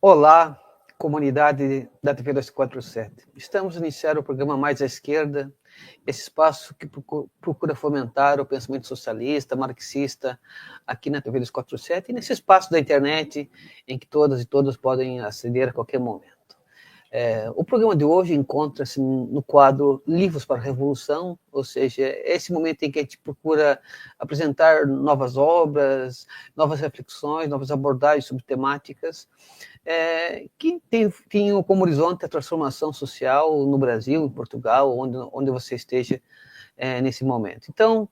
Olá, comunidade da TV 247. Estamos a iniciar o programa Mais à Esquerda, esse espaço que procura fomentar o pensamento socialista, marxista, aqui na TV 247 e nesse espaço da internet em que todas e todos podem aceder a qualquer momento. O programa de hoje encontra-se no quadro Livros para a Revolução, ou seja, é esse momento em que a gente procura apresentar novas obras, novas reflexões, novas abordagens sobre temáticas que tenham como horizonte a transformação social no Brasil, em Portugal, onde você esteja nesse momento. Então,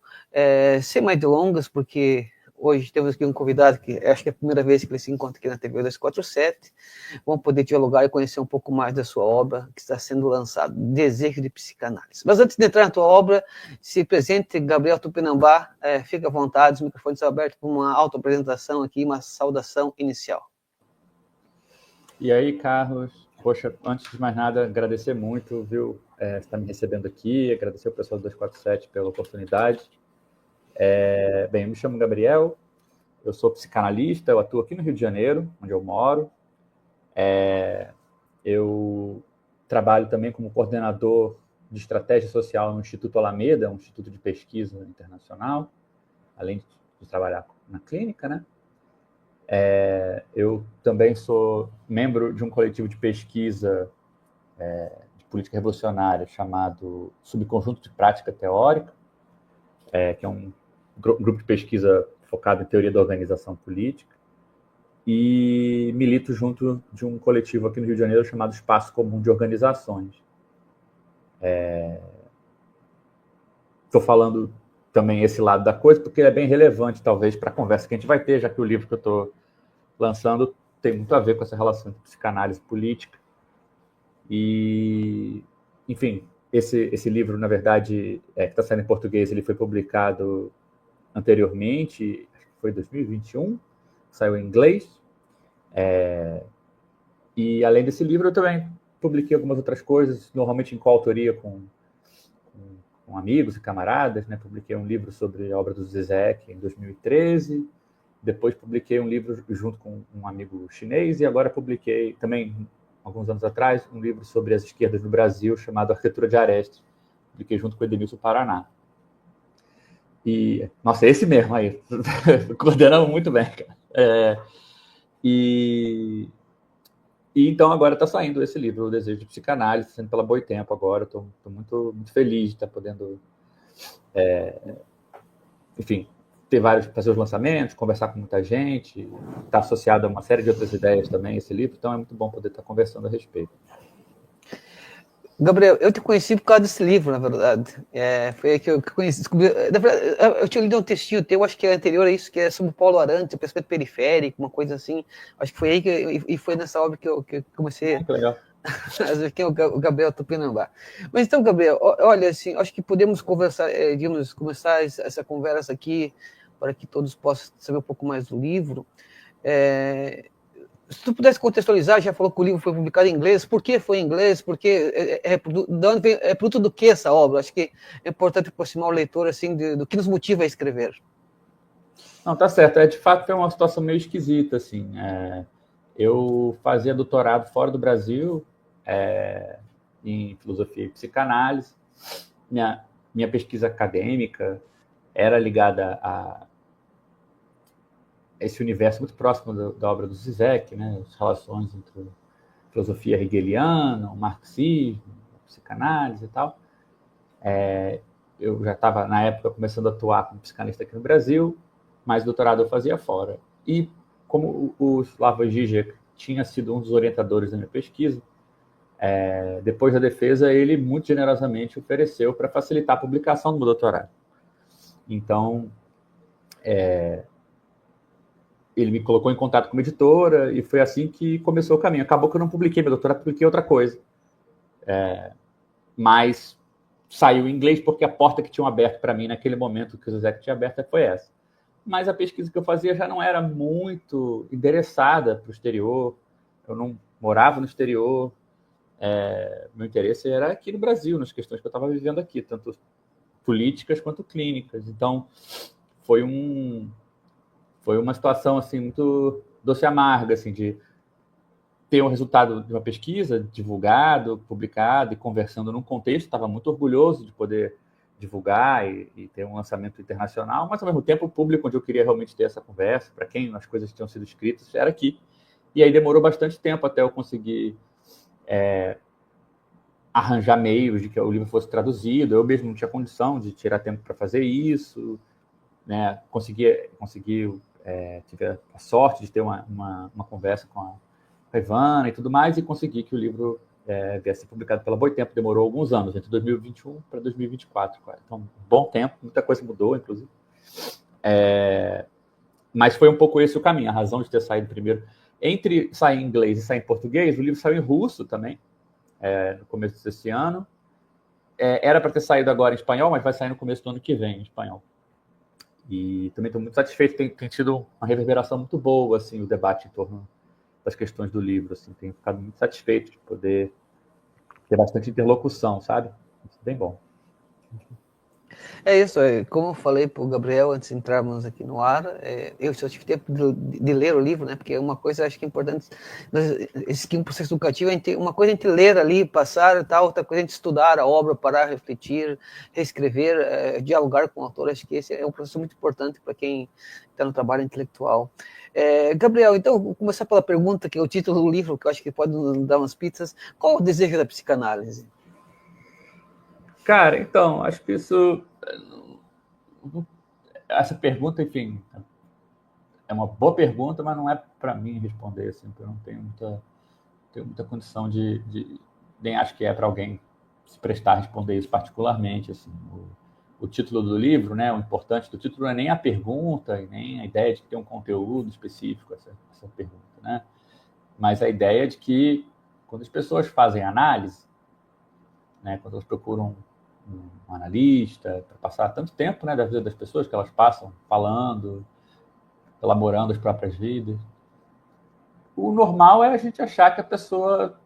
sem mais delongas, porque hoje temos aqui um convidado que acho que é a primeira vez que ele se encontra aqui na TV 247. Vamos poder dialogar e conhecer um pouco mais da sua obra que está sendo lançada, Desejo de Psicanálise. Mas antes de entrar na tua obra, se presente, Gabriel Tupinambá, fica à vontade, os microfones estão abertos para uma autoapresentação aqui, uma saudação inicial. E aí, Carlos, poxa, antes de mais nada, agradecer muito, viu, você está me recebendo aqui, agradecer ao pessoal do 247 pela oportunidade. Bem, eu me chamo Gabriel, eu sou psicanalista, eu atuo aqui no Rio de Janeiro, onde eu moro. Eu trabalho também como coordenador de estratégia social no Instituto Alameda, um instituto de pesquisa internacional, além de trabalhar na clínica, né? Eu também sou membro de um coletivo de pesquisa de política revolucionária chamado Subconjunto de Prática Teórica, que é um grupo de pesquisa focado em teoria da organização política, e milito junto de um coletivo aqui no Rio de Janeiro chamado Espaço Comum de Organizações. Estou falando também esse lado da coisa porque é bem relevante, talvez, para a conversa que a gente vai ter, já que o livro que eu estou lançando tem muito a ver com essa relação entre psicanálise e política. E, enfim, esse livro, na verdade, que está saindo em português, ele foi publicado anteriormente, acho que foi em 2021, saiu em inglês. E, além desse livro, eu também publiquei algumas outras coisas, normalmente em coautoria com amigos e camaradas, né? Publiquei um livro sobre a obra do Zizek em 2013, depois publiquei um livro junto com um amigo chinês, e agora publiquei também, alguns anos atrás, um livro sobre as esquerdas no Brasil, chamado Arquitetura de Arestes, publiquei junto com o Edenilson Paraná. E, nossa, esse mesmo aí, coordenamos muito bem, cara. E então agora está saindo esse livro, O Desejo de Psicanálise, sendo pela Boitempo agora. Estou muito, muito feliz de estar podendo, enfim, fazer os lançamentos, conversar com muita gente. Está associado a uma série de outras ideias também esse livro, então é muito bom poder estar conversando a respeito. Gabriel, eu te conheci por causa desse livro, na verdade. Foi aí que eu conheci, descobri. Na verdade, eu tinha lido um textinho teu, acho que é anterior a isso, que é sobre o Paulo Arantes, o pensamento periférico, uma coisa assim. Acho que foi aí e foi nessa obra que eu comecei Que legal. a ver quem é o Gabriel Tupinambá. Mas então, Gabriel, olha, assim, acho que podemos conversar, digamos, começar essa conversa aqui para que todos possam saber um pouco mais do livro. Se tu pudesse contextualizar, já falou que o livro foi publicado em inglês, por que foi em inglês? Porque é produto do que essa obra? Acho que é importante aproximar o leitor assim do que nos motiva a escrever. Não, tá certo. De fato, foi uma situação meio esquisita, assim. Eu fazia doutorado fora do Brasil, em filosofia e psicanálise. Minha pesquisa acadêmica era ligada a esse universo muito próximo da obra do Zizek, né? As relações entre filosofia hegeliana, o marxismo, a psicanálise e tal. Eu já estava, na época, começando a atuar como psicanalista aqui no Brasil, mas doutorado eu fazia fora. E como o Slavoj Žižek tinha sido um dos orientadores da minha pesquisa, depois da defesa, ele muito generosamente ofereceu para facilitar a publicação do meu doutorado. Então, ele me colocou em contato com uma editora e foi assim que começou o caminho. Acabou que eu não publiquei meu doutorado, publiquei outra coisa. Mas saiu em inglês porque a porta que tinham aberto para mim naquele momento que o Zizek tinha aberto foi essa. Mas a pesquisa que eu fazia já não era muito endereçada para o exterior. Eu não morava no exterior. Meu interesse era aqui no Brasil, nas questões que eu estava vivendo aqui, tanto políticas quanto clínicas. Então, foi uma situação assim muito doce e amarga, assim, de ter um resultado de uma pesquisa divulgado, publicado e conversando num contexto. Estava muito orgulhoso de poder divulgar e ter um lançamento internacional, mas, ao mesmo tempo, o público onde eu queria realmente ter essa conversa, para quem as coisas tinham sido escritas, era aqui. E aí demorou bastante tempo até eu conseguir arranjar meios de que o livro fosse traduzido. Eu mesmo não tinha condição de tirar tempo para fazer isso, né? Tive a sorte de ter uma conversa com a Ivana e tudo mais, e consegui que o livro viesse publicado pela Boitempo. Demorou alguns anos, entre 2021 para 2024. Então, um bom tempo, muita coisa mudou, inclusive. Mas foi um pouco esse o caminho, a razão de ter saído primeiro. Entre sair em inglês e sair em português, o livro saiu em russo também, no começo desse ano. Era para ter saído agora em espanhol, mas vai sair no começo do ano que vem em espanhol. E também estou muito satisfeito, tem tido uma reverberação muito boa, assim, o debate em torno das questões do livro, assim, tenho ficado muito satisfeito de poder ter bastante interlocução, sabe? Isso é bem bom. É isso, como eu falei para o Gabriel antes de entrarmos aqui no ar, eu só tive tempo de ler o livro, né? Porque uma coisa acho que é importante, esse processo educativo, uma coisa é a gente ler ali, passar e tal, outra coisa é a gente estudar a obra, parar, refletir, reescrever, dialogar com o autor. Acho que esse é um processo muito importante para quem está no trabalho intelectual. Gabriel, então, vou começar pela pergunta, que é o título do livro, que eu acho que pode nos dar umas pistas. Qual o desejo da psicanálise? Cara, então, acho que essa pergunta, enfim, é uma boa pergunta, mas não é para mim responder, assim, porque eu não tenho muita condição nem acho que é para alguém se prestar a responder isso particularmente, assim. O título do livro, né, o importante do título não é nem a pergunta e nem a ideia de ter um conteúdo específico essa pergunta, né? Mas a ideia de que quando as pessoas fazem análise, né, quando elas procuram um analista para passar tanto tempo, né, da vida das pessoas que elas passam falando, elaborando as próprias vidas, o normal é a gente achar que a pessoa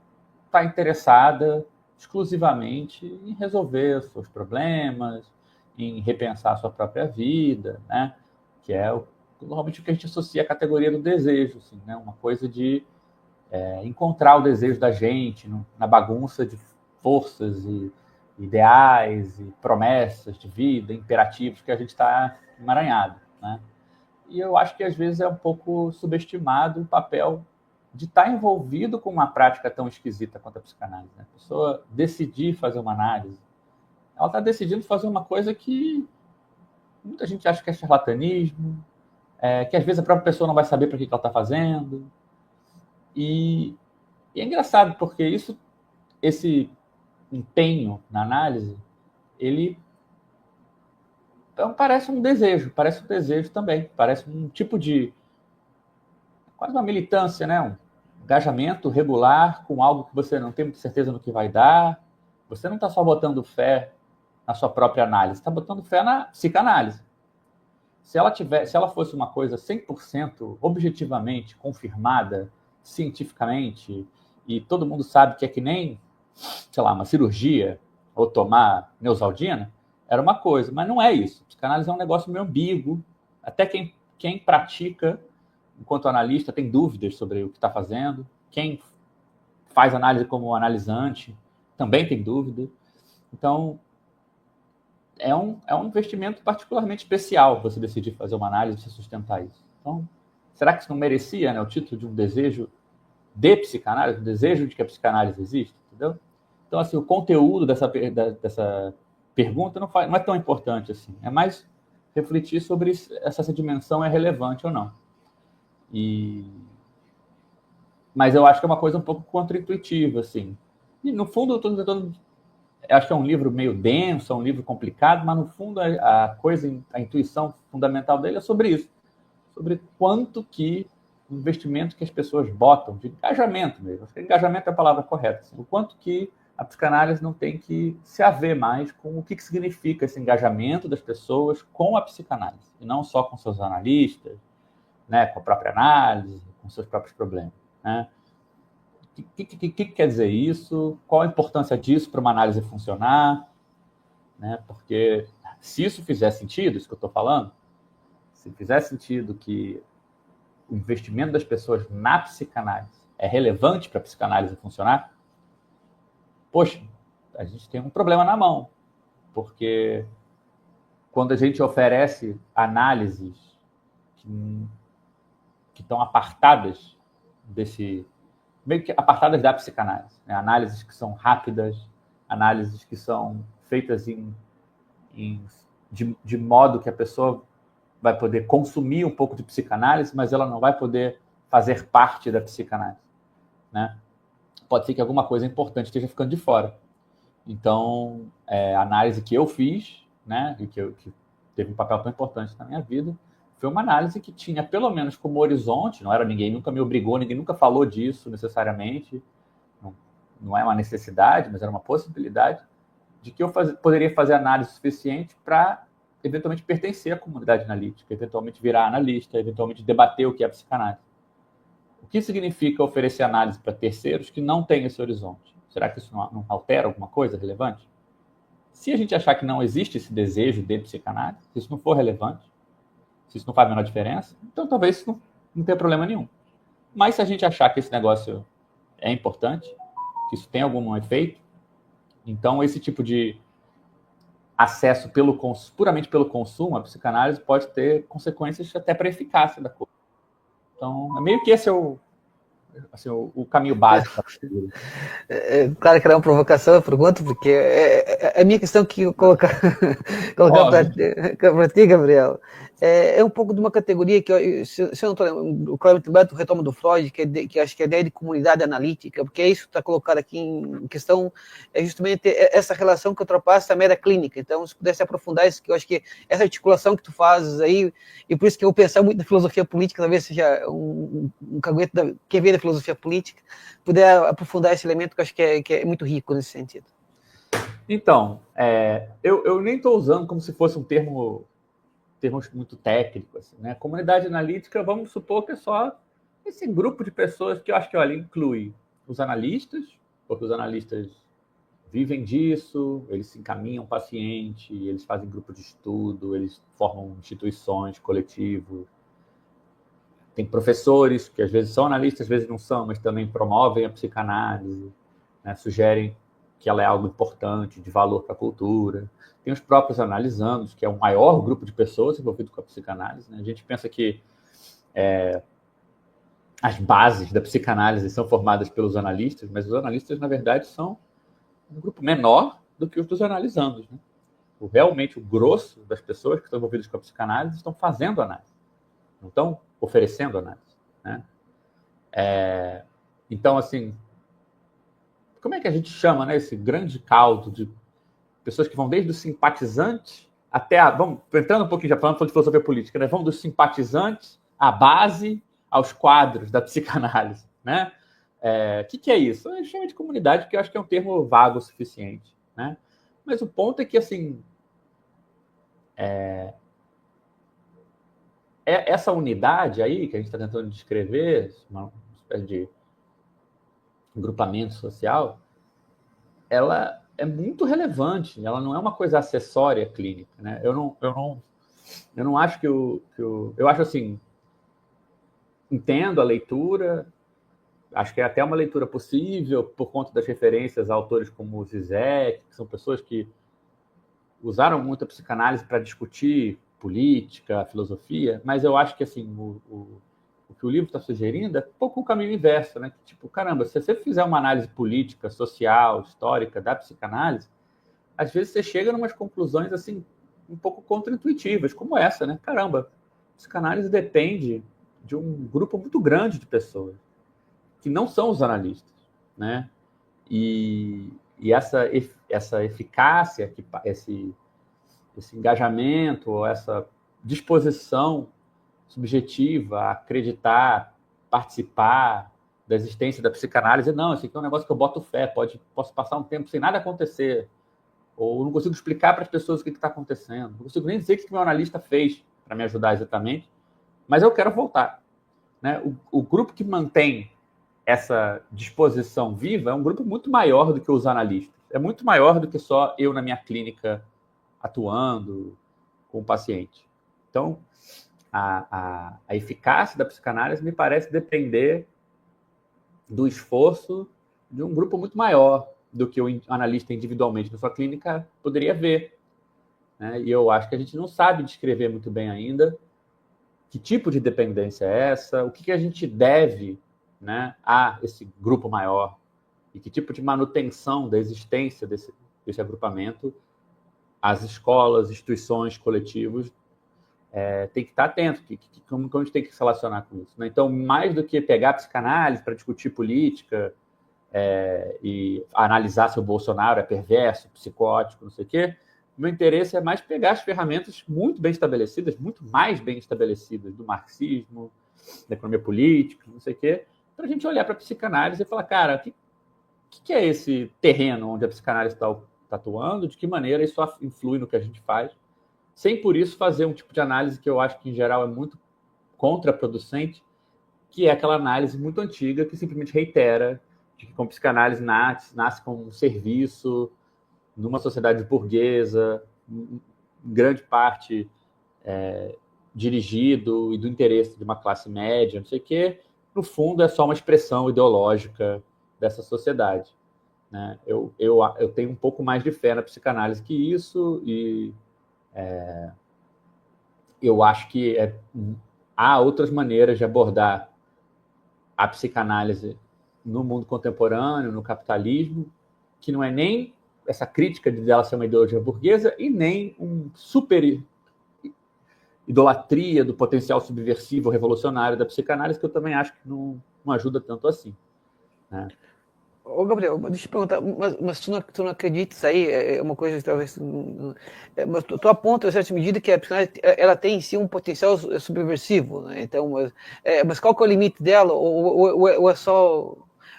está interessada exclusivamente em resolver os seus problemas, em repensar a sua própria vida, né? Que é normalmente o que a gente associa à categoria do desejo, assim, né? Uma coisa de encontrar o desejo da gente na bagunça de forças e ideais e promessas de vida, imperativos que a gente está emaranhado, né? E eu acho que às vezes é um pouco subestimado o papel de estar envolvido com uma prática tão esquisita quanto a psicanálise, né? A pessoa decidir fazer uma análise, ela está decidindo fazer uma coisa que muita gente acha que é charlatanismo, que às vezes a própria pessoa não vai saber para que ela está fazendo. E é engraçado, porque esse empenho na análise, ele então, parece um desejo também, parece um tipo de quase uma militância, né? Um engajamento regular com algo que você não tem muita certeza no que vai dar. Você não está só botando fé na sua própria análise, está botando fé na psicanálise. Se ela fosse uma coisa 100% objetivamente confirmada, cientificamente, e todo mundo sabe que é que nem, sei lá, uma cirurgia ou tomar Neosaldina, era uma coisa, mas não é isso. Psicanálise é um negócio meio ambíguo. Até quem pratica enquanto analista tem dúvidas sobre o que está fazendo. Quem faz análise como analisante também tem dúvida. Então, é um investimento particularmente especial você decidir fazer uma análise e sustentar isso. Então, será que isso não merecia, né, o título de um desejo de psicanálise, um desejo de que a psicanálise existe? Entendeu? Então, assim, o conteúdo dessa pergunta não é tão importante assim. É mais refletir sobre se essa dimensão é relevante ou não. Mas eu acho que é uma coisa um pouco contraintuitiva, assim. E, no fundo, eu estou tentando... Acho que é um livro meio denso, é um livro complicado, mas, no fundo, a intuição fundamental dele é sobre isso. Sobre quanto que o investimento que as pessoas botam, de engajamento mesmo. Acho que engajamento é a palavra correta. Assim, o quanto que a psicanálise não tem que se haver mais com o que significa esse engajamento das pessoas com a psicanálise. E não só com seus analistas, né, com a própria análise, com seus próprios problemas. Né? O que quer dizer isso? Qual a importância disso para uma análise funcionar? Né? Porque se isso fizer sentido, isso que eu estou falando, se fizer sentido que o investimento das pessoas na psicanálise é relevante para a psicanálise funcionar, poxa, a gente tem um problema na mão, porque quando a gente oferece análises que estão apartadas meio que apartadas da psicanálise, né? Análises que são rápidas, análises que são feitas de modo que a pessoa vai poder consumir um pouco de psicanálise, mas ela não vai poder fazer parte da psicanálise, né? Pode ser que alguma coisa importante esteja ficando de fora. Então, a análise que eu fiz, né, e que teve um papel tão importante na minha vida, foi uma análise que tinha, pelo menos como horizonte, não era ninguém nunca me obrigou, ninguém nunca falou disso necessariamente, não é uma necessidade, mas era uma possibilidade, de que eu poderia fazer análise suficiente para, eventualmente, pertencer à comunidade analítica, eventualmente virar analista, eventualmente debater o que é psicanálise. O que significa oferecer análise para terceiros que não têm esse horizonte? Será que isso não altera alguma coisa relevante? Se a gente achar que não existe esse desejo de psicanálise, se isso não for relevante, se isso não faz a menor diferença, então talvez isso não tenha problema nenhum. Mas se a gente achar que esse negócio é importante, que isso tem algum efeito, então esse tipo de acesso puramente pelo consumo, a psicanálise pode ter consequências até para a eficácia da coisa. Então, é meio que esse é o caminho básico. Claro que era uma provocação, eu pergunto, porque a minha questão que eu colocar para ti, Gabriel, é um pouco de uma categoria que, se eu não estou lembrando, o Clement Beto retoma do Freud, que acho que é a ideia de comunidade analítica, porque é isso que está colocado aqui em questão, é justamente essa relação que ultrapassa a mera clínica. Então, se pudesse aprofundar isso, que eu acho que essa articulação que tu fazes aí, e por isso que eu pensar muito na filosofia política, talvez seja um caguete quem vem da filosofia política, puder aprofundar esse elemento, que eu acho que é muito rico nesse sentido. Então, eu nem estou usando como se fosse um termo muito técnico, assim, né? Comunidade analítica, vamos supor que é só esse grupo de pessoas que eu acho que, olha, inclui os analistas, porque os analistas vivem disso, eles se encaminham paciente, eles fazem grupo de estudo, eles formam instituições, coletivos. Tem professores que às vezes são analistas, às vezes não são, mas também promovem a psicanálise, né? Sugerem que ela é algo importante, de valor para a cultura. Tem os próprios analisandos, que é o maior grupo de pessoas envolvido com a psicanálise, né? A gente pensa que as bases da psicanálise são formadas pelos analistas, mas os analistas, na verdade, são um grupo menor do que os dos analisandos, né? Realmente, o grosso das pessoas que estão envolvidas com a psicanálise estão fazendo análise, não estão oferecendo análise, né? Então, assim, como é que a gente chama, né, esse grande caldo de pessoas que vão desde o simpatizante até vamos entrando um pouquinho, já falando de filosofia política, né? Vamos dos simpatizantes à base, aos quadros da psicanálise, né? Que é isso? A gente chama de comunidade, porque eu acho que é um termo vago o suficiente, né? Mas o ponto é que, assim, essa unidade aí que a gente está tentando descrever, uma espécie de grupamento social, ela é muito relevante, ela não é uma coisa acessória clínica, né? Eu não acho que eu acho assim, entendo a leitura, acho que é até uma leitura possível por conta das referências a autores como o Zizek, que são pessoas que usaram muito a psicanálise para discutir política, filosofia, mas eu acho que assim, o que o livro está sugerindo é um pouco o caminho inverso, né? Tipo, caramba, se você fizer uma análise política, social, histórica da psicanálise, às vezes você chega em umas conclusões assim um pouco contraintuitivas, como essa, né? Caramba, a psicanálise depende de um grupo muito grande de pessoas que não são os analistas, né? E essa eficácia, esse engajamento, essa disposição subjetiva a acreditar, participar da existência da psicanálise, não, isso aqui é um negócio que eu boto fé, posso passar um tempo sem nada acontecer, ou não consigo explicar para as pessoas o que está acontecendo, não consigo nem dizer o que o meu analista fez para me ajudar exatamente, mas eu quero voltar, né? O grupo que mantém essa disposição viva é um grupo muito maior do que os analistas, é muito maior do que só eu na minha clínica atuando com o paciente. Então, a eficácia da psicanálise me parece depender do esforço de um grupo muito maior do que o analista individualmente na sua clínica poderia ver, né? E eu acho que a gente não sabe descrever muito bem ainda que tipo de dependência é essa, o que a gente deve, né, a esse grupo maior e que tipo de manutenção da existência desse agrupamento as escolas, instituições, coletivos tem que estar atento, como a gente tem que se relacionar com isso, né? Então, mais do que pegar a psicanálise para discutir política e analisar se o Bolsonaro é perverso, psicótico, não sei o quê, o meu interesse é mais pegar as ferramentas muito bem estabelecidas, muito mais bem estabelecidas do marxismo, da economia política, não sei o quê, para a gente olhar para a psicanálise e falar, cara, o que é esse terreno onde a psicanálise está atuando, de que maneira isso influi no que a gente faz, sem por isso fazer um tipo de análise que eu acho que, em geral, é muito contraproducente, que é aquela análise muito antiga que simplesmente reitera de que, como psicanálise nasce como um serviço numa sociedade burguesa, em grande parte dirigido e do interesse de uma classe média, não sei o quê, no fundo é só uma expressão ideológica dessa sociedade, né? Eu tenho um pouco mais de fé na psicanálise que isso e eu acho que há outras maneiras de abordar a psicanálise no mundo contemporâneo, no capitalismo, que não é nem essa crítica de dela ser uma ideologia burguesa e nem um super idolatria do potencial subversivo revolucionário da psicanálise, que eu também acho que não ajuda tanto assim, né? Ô, Gabriel, deixa eu te perguntar, mas tu não acreditas aí, é uma coisa que talvez... mas tu aponta, em certa medida, que a psicanálise ela tem em si um potencial subversivo, né? Então, mas qual que é o limite dela? Ou é só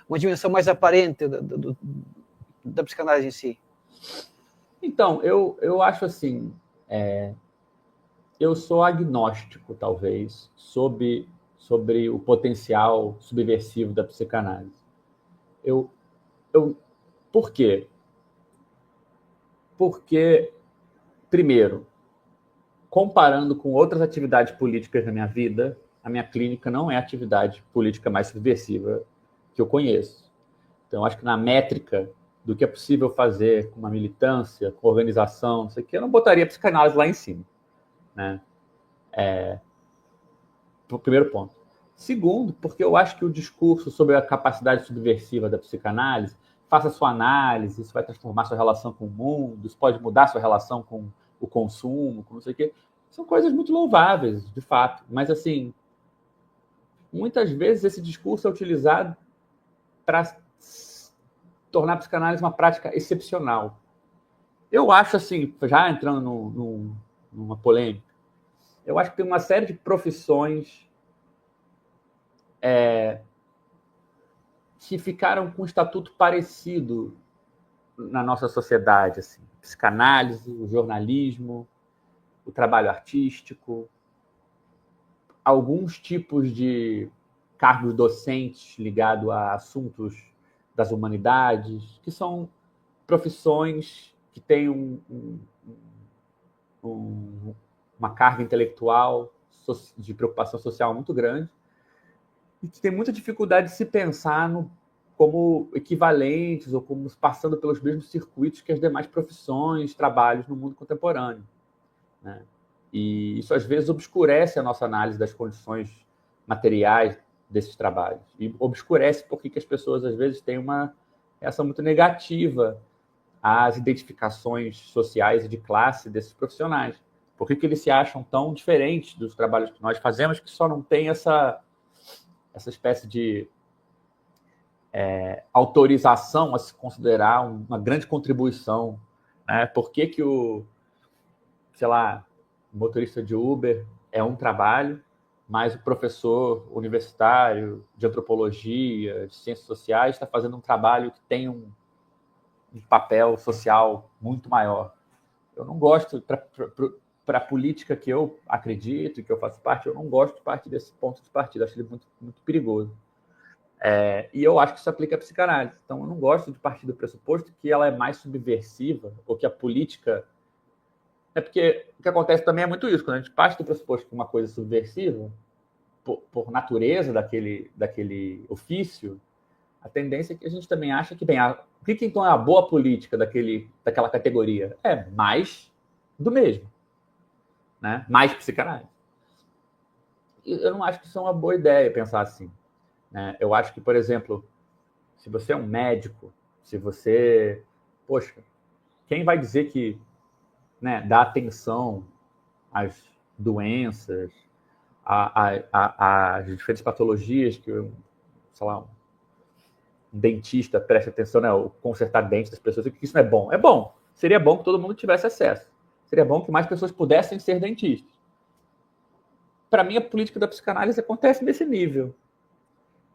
uma dimensão mais aparente da psicanálise em si? Então, eu acho assim, eu sou agnóstico, talvez, sobre o potencial subversivo da psicanálise. Eu, por quê? Porque, primeiro, comparando com outras atividades políticas na minha vida, a minha clínica não é a atividade política mais subversiva que eu conheço. Então, acho que na métrica do que é possível fazer com uma militância, com organização, não sei o quê, eu não botaria a psicanálise lá em cima, né? Primeiro ponto. Segundo, porque eu acho que o discurso sobre a capacidade subversiva da psicanálise, faça sua análise, isso vai transformar sua relação com o mundo, isso pode mudar sua relação com o consumo, com não sei o quê, são coisas muito louváveis, de fato. Mas, assim, muitas vezes esse discurso é utilizado para tornar a psicanálise uma prática excepcional. Eu acho, assim, já entrando numa polêmica, eu acho que tem uma série de profissões que ficaram com um estatuto parecido na nossa sociedade, assim, psicanálise, o jornalismo, o trabalho artístico, alguns tipos de cargos docentes ligados a assuntos das humanidades, que são profissões que têm uma carga intelectual de preocupação social muito grande e que tem muita dificuldade de se pensar como equivalentes ou como passando pelos mesmos circuitos que as demais profissões, trabalhos no mundo contemporâneo, né? E isso, às vezes, obscurece a nossa análise das condições materiais desses trabalhos. E obscurece porque as pessoas, às vezes, têm uma reação muito negativa às identificações sociais e de classe desses profissionais. Por que eles se acham tão diferentes dos trabalhos que nós fazemos, que só não tem essa espécie de autorização a se considerar uma grande contribuição, né? Por que sei lá, o motorista de Uber é um trabalho, mas o professor universitário de antropologia, de ciências sociais, está fazendo um trabalho que tem um papel social muito maior. Eu não gosto, para a política que eu acredito e que eu faço parte, eu não gosto de partir desse ponto de partida, acho ele muito, muito perigoso. E eu acho que isso aplica à psicanálise. Então, eu não gosto de partir do pressuposto que ela é mais subversiva ou que a política... porque o que acontece também é muito isso. Quando a gente parte do pressuposto que uma coisa é subversiva, por natureza daquele ofício, a tendência é que a gente também acha que, bem, o que então é a boa política daquela categoria? É mais do mesmo, né? Mais psicanálise. E eu não acho que isso é uma boa ideia, pensar assim, né? Eu acho que, por exemplo, se você é um médico, se você... Poxa, quem vai dizer que, né, dá atenção às doenças, às diferentes patologias que, sei lá, um dentista preste atenção, né, o consertar dentes das pessoas, que isso não é bom? É bom. Seria bom que todo mundo tivesse acesso. Seria bom que mais pessoas pudessem ser dentistas. Para mim, a política da psicanálise acontece nesse nível.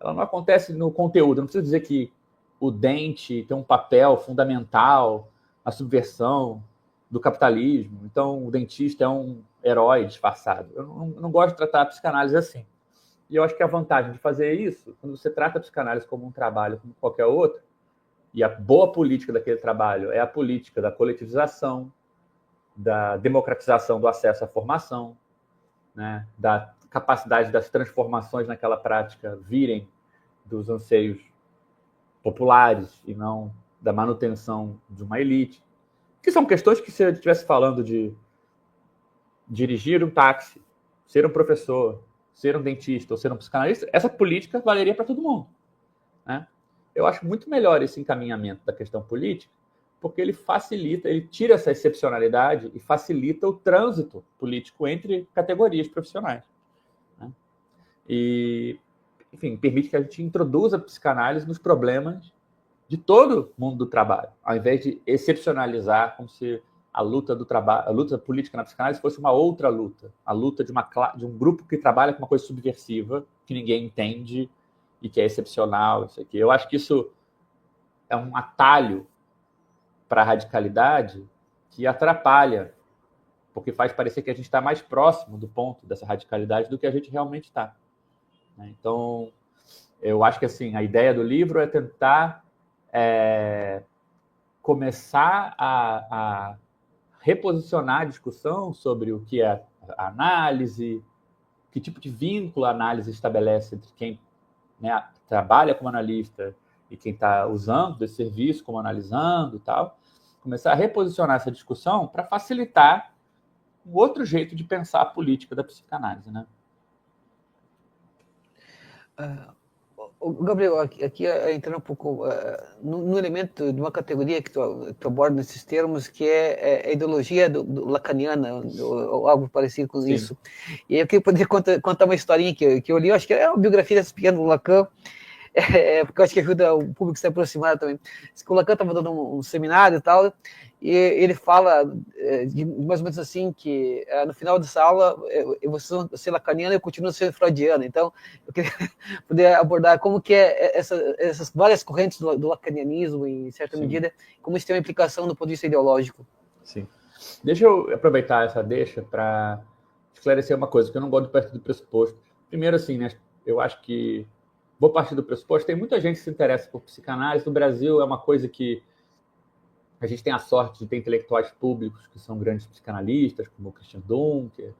Ela não acontece no conteúdo. Eu não preciso dizer que o dente tem um papel fundamental na subversão do capitalismo. Então, o dentista é um herói disfarçado. Eu não gosto de tratar a psicanálise assim. E eu acho que a vantagem de fazer isso, quando você trata a psicanálise como um trabalho, como qualquer outro, e a boa política daquele trabalho é a política da coletivização, da democratização do acesso à formação, né, da capacidade das transformações naquela prática virem dos anseios populares e não da manutenção de uma elite, que são questões que, se eu estivesse falando de dirigir um táxi, ser um professor, ser um dentista ou ser um psicanalista, essa política valeria para todo mundo, né? Eu acho muito melhor esse encaminhamento da questão política, porque ele facilita, ele tira essa excepcionalidade e facilita o trânsito político entre categorias profissionais, né? E, enfim, permite que a gente introduza a psicanálise nos problemas de todo mundo do trabalho, ao invés de excepcionalizar como se a luta do trabalho, a luta política na psicanálise fosse uma outra luta, a luta de um grupo que trabalha com uma coisa subversiva que ninguém entende e que é excepcional, isso aqui. Eu acho que isso é um atalho para a radicalidade que atrapalha, porque faz parecer que a gente está mais próximo do ponto dessa radicalidade do que a gente realmente está. Então, eu acho que assim, a ideia do livro é tentar começar a reposicionar a discussão sobre o que é a análise, que tipo de vínculo a análise estabelece entre quem, né, trabalha como analista e quem está usando esse serviço como analisando e tal. Começar a reposicionar essa discussão para facilitar um outro jeito de pensar a política da psicanálise, né? Gabriel, aqui entrando um pouco no elemento de uma categoria que tu aborda nesses termos, que é a ideologia do lacaniana, ou algo parecido com Sim. isso. E eu queria poder contar uma historinha que eu li, eu acho que é uma biografia desse pequeno Lacan, porque eu acho que ajuda o público a se aproximar também. O Lacan estava dando um seminário e tal, e ele fala mais ou menos assim, que no final dessa aula, eu vou ser lacaniano e eu continuo sendo freudiano. Então, eu queria poder abordar como que essas várias correntes do lacanianismo, em certa Sim. medida, como isso tem uma implicação do ponto de vista ideológico. Sim. Deixa eu aproveitar essa deixa para esclarecer uma coisa, que eu não gosto de partir do pressuposto. Primeiro, assim, né, eu acho que vou partir do pressuposto, tem muita gente que se interessa por psicanálise. No Brasil é uma coisa que a gente tem a sorte de ter intelectuais públicos que são grandes psicanalistas, como o Christian Dunker.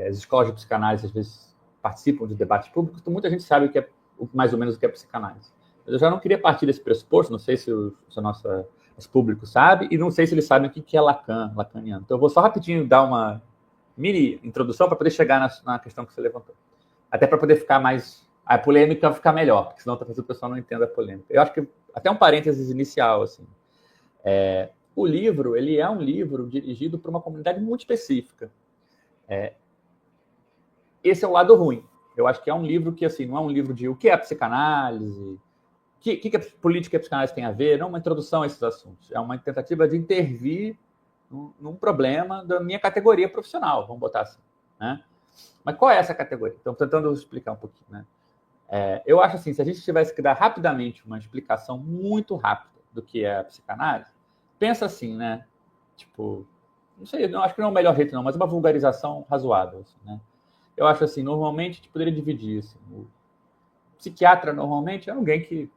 As escolas de psicanálise, às vezes, participam de debates públicos, então muita gente sabe mais ou menos o que é psicanálise. Mas eu já não queria partir desse pressuposto, não sei se o nosso público sabe, e não sei se eles sabem o que é lacaniano. Então eu vou só rapidinho dar uma mini introdução para poder chegar na questão que você levantou. Até para poder ficar mais... a polêmica ficar melhor, porque senão talvez o pessoal não entenda a polêmica. Eu acho que até um parênteses inicial, assim. O livro, ele é um livro dirigido para uma comunidade muito específica. Esse é o lado ruim. Eu acho que é um livro que, assim, não é um livro de o que é a psicanálise, o que a política e a psicanálise tem a ver, não é uma introdução a esses assuntos. É uma tentativa de intervir num problema da minha categoria profissional, vamos botar assim, né? Mas qual é essa categoria? Então, tentando explicar um pouquinho, né? Eu acho assim, se a gente tivesse que dar rapidamente uma explicação muito rápida do que é a psicanálise, pensa assim, né? Tipo, não sei, não acho que não é o melhor jeito não, mas uma vulgarização razoável, assim, né? Eu acho assim, normalmente a gente poderia dividir assim, o psiquiatra normalmente é alguém que,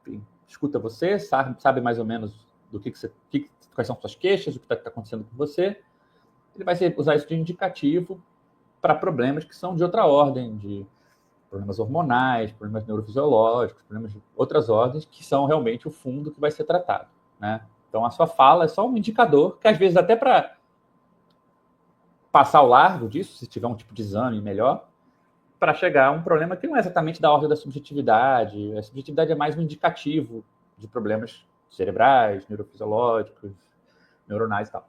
enfim, escuta você, sabe mais ou menos do quais são suas queixas, o que está acontecendo com você. Ele vai usar isso de indicativo para problemas que são de outra ordem, de problemas hormonais, problemas neurofisiológicos, problemas de outras ordens, que são realmente o fundo que vai ser tratado, né? Então, a sua fala é só um indicador, que às vezes até para passar ao largo disso, se tiver um tipo de exame melhor, para chegar a um problema que não é exatamente da ordem da subjetividade. A subjetividade é mais um indicativo de problemas cerebrais, neurofisiológicos, neuronais e tal.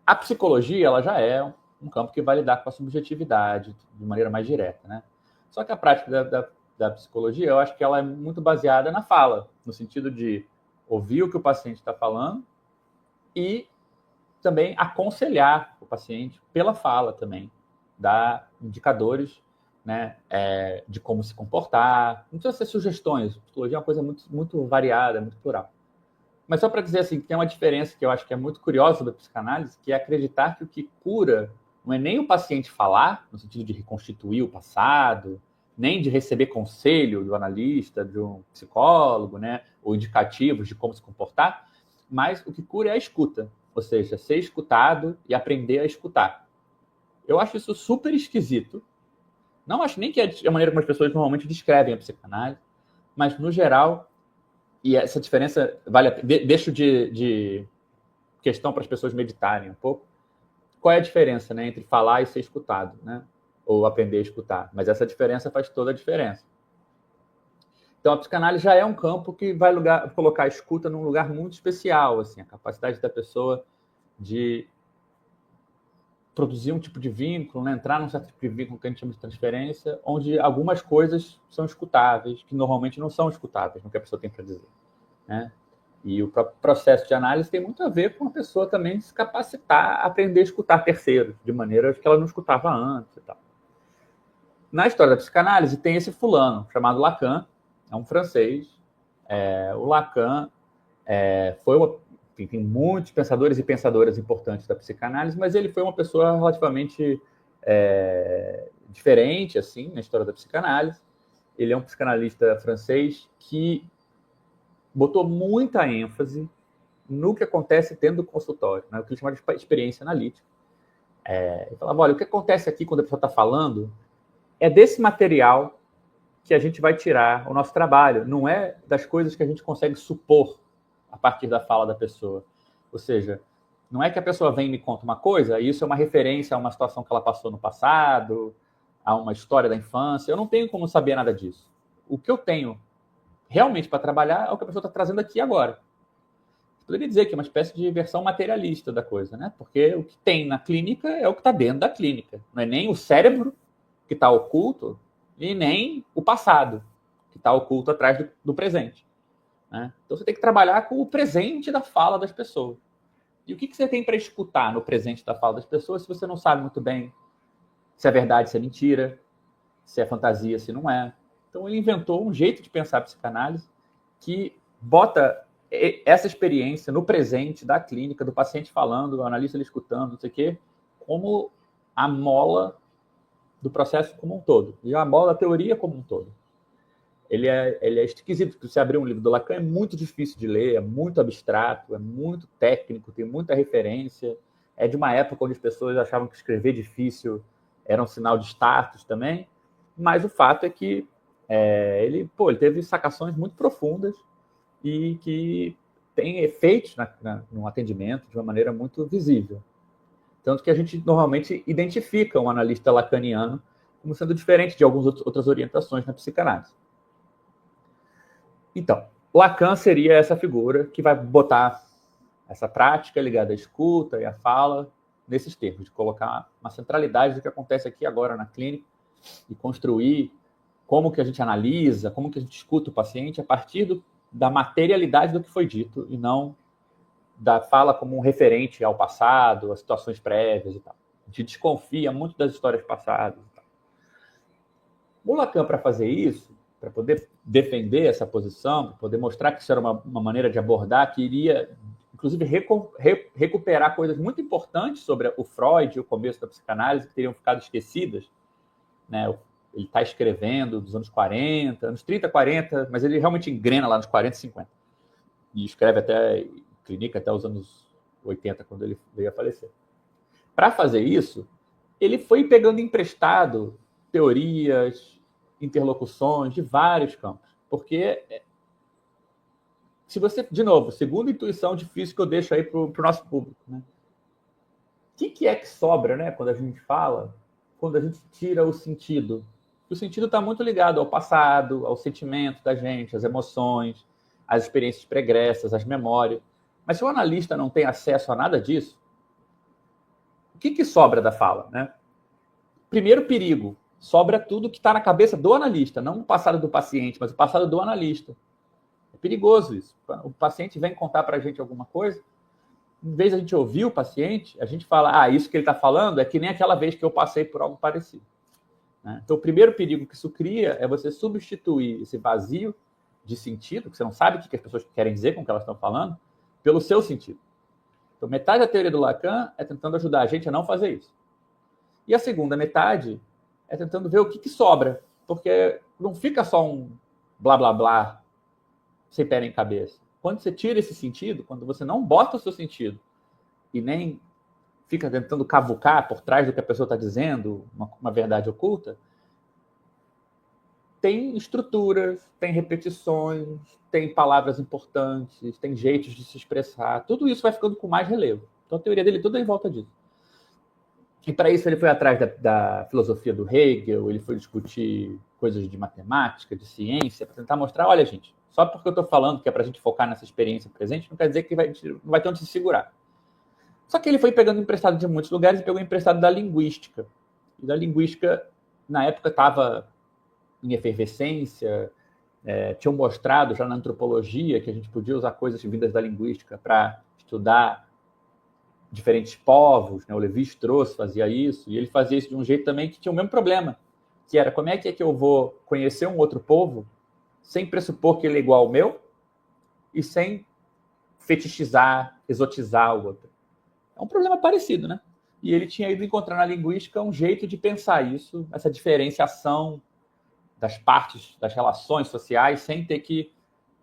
A psicologia, ela já é um campo que vai lidar com a subjetividade de maneira mais direta, né? Só que a prática da psicologia, eu acho que ela é muito baseada na fala, no sentido de ouvir o que o paciente está falando e também aconselhar o paciente pela fala também, dar indicadores, né, de como se comportar. Não precisa ser sugestões, a psicologia é uma coisa muito, muito variada, muito plural. Mas só para dizer assim, que tem uma diferença que eu acho que é muito curiosa da psicanálise, que é acreditar que o que cura não é nem o paciente falar, no sentido de reconstituir o passado, nem de receber conselho do analista, de um psicólogo, né, ou indicativos de como se comportar, mas o que cura é a escuta, ou seja, ser escutado e aprender a escutar. Eu acho isso super esquisito. Não acho nem que é a maneira como as pessoas normalmente descrevem a psicanálise, mas no geral, e essa diferença deixo de questão para as pessoas meditarem um pouco. Qual é a diferença, né, entre falar e ser escutado, né? Ou aprender a escutar? Mas essa diferença faz toda a diferença. Então, a psicanálise já é um campo que vai colocar a escuta num lugar muito especial, assim, a capacidade da pessoa de produzir um tipo de vínculo, né? Entrar num certo tipo de vínculo que a gente chama de transferência, onde algumas coisas são escutáveis, que normalmente não são escutáveis no que a pessoa tem para dizer, né? E o próprio processo de análise tem muito a ver com a pessoa também se capacitar a aprender a escutar terceiros, de maneiras que ela não escutava antes e tal. Na história da psicanálise tem esse fulano, chamado Lacan, é um francês. O Lacan tem muitos pensadores e pensadoras importantes da psicanálise, mas ele foi uma pessoa relativamente diferente, assim, na história da psicanálise. Ele é um psicanalista francês que botou muita ênfase no que acontece dentro do consultório, né? O que ele chama de experiência analítica. Ele falava, olha, o que acontece aqui quando a pessoa está falando é desse material que a gente vai tirar o nosso trabalho, não é das coisas que a gente consegue supor a partir da fala da pessoa. Ou seja, não é que a pessoa vem e me conta uma coisa, e isso é uma referência a uma situação que ela passou no passado, a uma história da infância. Eu não tenho como saber nada disso. O que eu tenho realmente para trabalhar é o que a pessoa está trazendo aqui agora. Eu poderia dizer que é uma espécie de versão materialista da coisa, né? Porque o que tem na clínica é o que está dentro da clínica. Não é nem o cérebro que está oculto e nem o passado que está oculto atrás do presente, né? Então você tem que trabalhar com o presente da fala das pessoas. E o que você tem para escutar no presente da fala das pessoas se você não sabe muito bem se é verdade, se é mentira, se é fantasia, se não é. Então ele inventou um jeito de pensar a psicanálise que bota essa experiência no presente da clínica, do paciente falando, do analista ele escutando, não sei o quê, como a mola do processo como um todo, e a mola da teoria como um todo. Ele é esquisito, porque você abrir um livro do Lacan é muito difícil de ler, é muito abstrato, é muito técnico, tem muita referência, é de uma época onde as pessoas achavam que escrever difícil era um sinal de status também, mas o fato é que ele teve sacações muito profundas e que tem efeitos no atendimento de uma maneira muito visível. Tanto que a gente normalmente identifica um analista lacaniano como sendo diferente de algumas outras orientações na psicanálise. Então, Lacan seria essa figura que vai botar essa prática ligada à escuta e à fala nesses termos, de colocar uma centralidade do que acontece aqui agora na clínica e construir como que a gente analisa, como que a gente escuta o paciente a partir da materialidade do que foi dito e não da fala como um referente ao passado, a situações prévias e tal. A gente desconfia muito das histórias passadas e tal. O Lacan, para fazer isso, para poder defender essa posição, para poder mostrar que isso era uma maneira de abordar, que iria, inclusive, recuperar coisas muito importantes sobre o Freud e o começo da psicanálise, que teriam ficado esquecidas, né? Ele está escrevendo dos anos 40, anos 30, 40, mas ele realmente engrena lá nos 40 e 50. E escreve clinica até os anos 80, quando ele veio a falecer. Para fazer isso, ele foi pegando emprestado teorias, interlocuções de vários campos. Porque, se você, de novo, segunda intuição difícil que eu deixo aí para o nosso público, né? O que é que sobra, né, quando a gente fala, quando a gente tira o sentido? O sentido está muito ligado ao passado, ao sentimento da gente, às emoções, às experiências pregressas, às memórias. Mas se o analista não tem acesso a nada disso, o que sobra da fala, né? Primeiro perigo, sobra tudo que está na cabeça do analista, não o passado do paciente, mas o passado do analista. É perigoso isso. O paciente vem contar para a gente alguma coisa, em vez de a gente ouvir o paciente, a gente fala, isso que ele está falando é que nem aquela vez que eu passei por algo parecido. Né? Então, o primeiro perigo que isso cria é você substituir esse vazio de sentido, que você não sabe o que as pessoas querem dizer com o que elas estão falando, pelo seu sentido. Então, metade da teoria do Lacan é tentando ajudar a gente a não fazer isso. E a segunda metade é tentando ver o que sobra, porque não fica só um blá, blá, blá, sem pé nem cabeça. Quando você tira esse sentido, quando você não bota o seu sentido e nem fica tentando cavucar por trás do que a pessoa está dizendo, uma verdade oculta, tem estruturas, tem repetições, tem palavras importantes, tem jeitos de se expressar. Tudo isso vai ficando com mais relevo. Então, a teoria dele toda é em volta disso. E, para isso, ele foi atrás da filosofia do Hegel, ele foi discutir coisas de matemática, de ciência, para tentar mostrar, olha, gente, só porque eu estou falando que é para a gente focar nessa experiência presente, não quer dizer que não vai ter onde se segurar. Só que ele foi pegando emprestado de muitos lugares e pegou emprestado da linguística. E da linguística, na época, estava em efervescência, tinham mostrado já na antropologia que a gente podia usar coisas vindas da linguística para estudar diferentes povos, né? O Lévi-Strauss fazia isso, e ele fazia isso de um jeito também que tinha o mesmo problema, que era como é que eu vou conhecer um outro povo sem pressupor que ele é igual ao meu e sem fetichizar, exotizar o outro. É um problema parecido, né? E ele tinha ido encontrar na linguística um jeito de pensar isso, essa diferenciação das partes, das relações sociais, sem ter que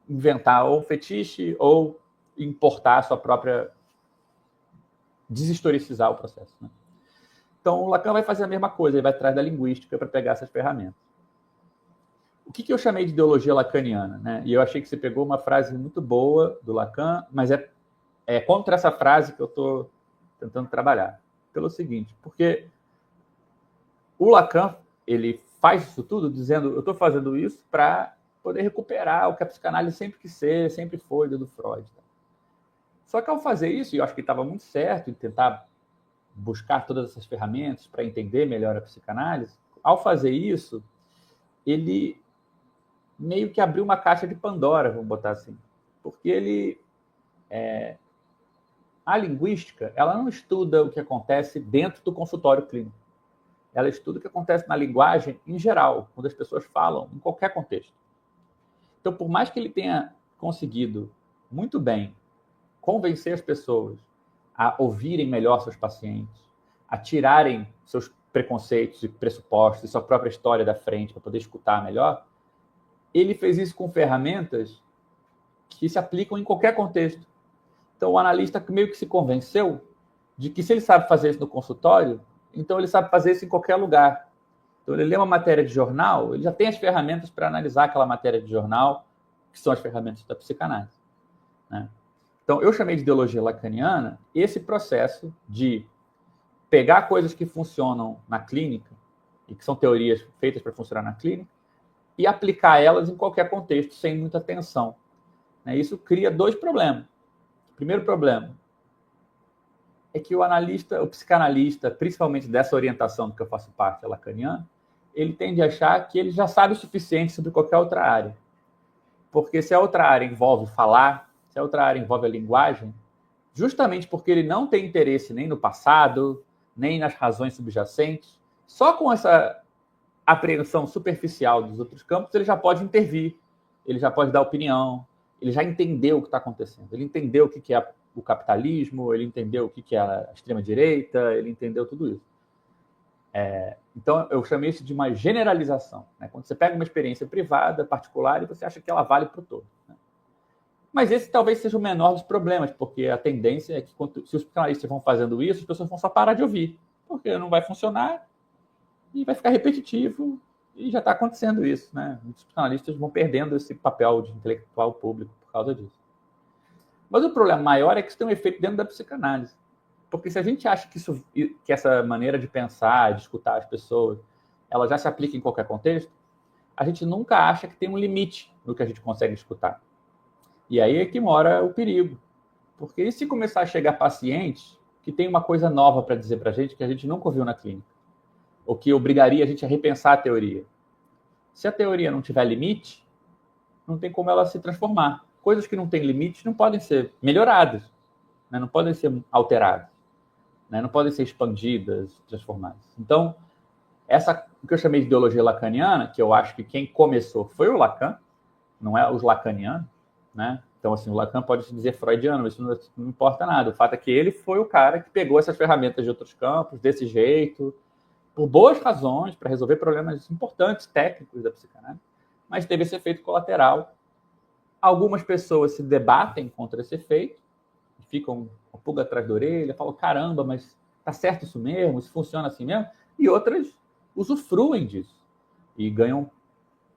inventar ou um fetiche ou importar a sua própria... deshistoricizar o processo, né? Então, o Lacan vai fazer a mesma coisa, ele vai atrás da linguística para pegar essas ferramentas. O que eu chamei de ideologia lacaniana, né? E eu achei que você pegou uma frase muito boa do Lacan, mas é contra essa frase que eu estou tentando trabalhar. Pelo seguinte, porque o Lacan, ele faz isso tudo dizendo, eu estou fazendo isso para poder recuperar o que a psicanálise sempre quis ser, sempre foi do Freud. Só que ao fazer isso, e eu acho que estava muito certo em tentar buscar todas essas ferramentas para entender melhor a psicanálise, ao fazer isso, ele meio que abriu uma caixa de Pandora, vamos botar assim. Porque a linguística, ela não estuda o que acontece dentro do consultório clínico. Ela estuda o que acontece na linguagem em geral, quando as pessoas falam, em qualquer contexto. Então, por mais que ele tenha conseguido muito bem convencer as pessoas a ouvirem melhor seus pacientes, a tirarem seus preconceitos e pressupostos e sua própria história da frente para poder escutar melhor, ele fez isso com ferramentas que se aplicam em qualquer contexto. Então, o analista meio que se convenceu de que se ele sabe fazer isso no consultório, então ele sabe fazer isso em qualquer lugar. Então, ele lê uma matéria de jornal, ele já tem as ferramentas para analisar aquela matéria de jornal, que são as ferramentas da psicanálise, né? Então, eu chamei de ideologia lacaniana esse processo de pegar coisas que funcionam na clínica, e que são teorias feitas para funcionar na clínica, e aplicar elas em qualquer contexto, sem muita tensão. Isso cria dois problemas. O primeiro problema é que o analista, o psicanalista, principalmente dessa orientação do que eu faço parte, a lacaniana, ele tende a achar que ele já sabe o suficiente sobre qualquer outra área. Porque se a outra área envolve falar, se a outra área envolve a linguagem, justamente porque ele não tem interesse nem no passado, nem nas razões subjacentes, só com essa apreensão superficial dos outros campos, ele já pode intervir, ele já pode dar opinião, ele já entendeu o que está acontecendo, ele entendeu o que é o capitalismo, ele entendeu o que é a extrema-direita, ele entendeu tudo isso. Então, eu chamei isso de uma generalização, né? Quando você pega uma experiência privada, particular, e você acha que ela vale para o todo, né? Mas esse talvez seja o menor dos problemas, porque a tendência é que, se os psicanalistas vão fazendo isso, as pessoas vão só parar de ouvir, porque não vai funcionar, e vai ficar repetitivo, e já está acontecendo isso, né? Muitos psicanalistas vão perdendo esse papel de intelectual público por causa disso. Mas o problema maior é que isso tem um efeito dentro da psicanálise. Porque se a gente acha que essa maneira de pensar, de escutar as pessoas, ela já se aplica em qualquer contexto, a gente nunca acha que tem um limite no que a gente consegue escutar. E aí é que mora o perigo. Porque e se começar a chegar pacientes que tem uma coisa nova para dizer para a gente que a gente nunca ouviu na clínica? Ou que obrigaria a gente a repensar a teoria? Se a teoria não tiver limite, não tem como ela se transformar. Coisas que não têm limite não podem ser melhoradas, né? Não podem ser alteradas, né? Não podem ser expandidas, transformadas. Então, o que eu chamei de ideologia lacaniana, que eu acho que quem começou foi o Lacan, não é os lacanianos, né? Então, assim, o Lacan pode se dizer freudiano, mas isso não importa nada. O fato é que ele foi o cara que pegou essas ferramentas de outros campos, desse jeito, por boas razões, para resolver problemas importantes, técnicos da psicanálise, mas teve esse efeito colateral. Algumas pessoas se debatem contra esse efeito, ficam com a pulga atrás da orelha, falam, caramba, mas tá certo isso mesmo? Isso funciona assim mesmo? E outras usufruem disso e ganham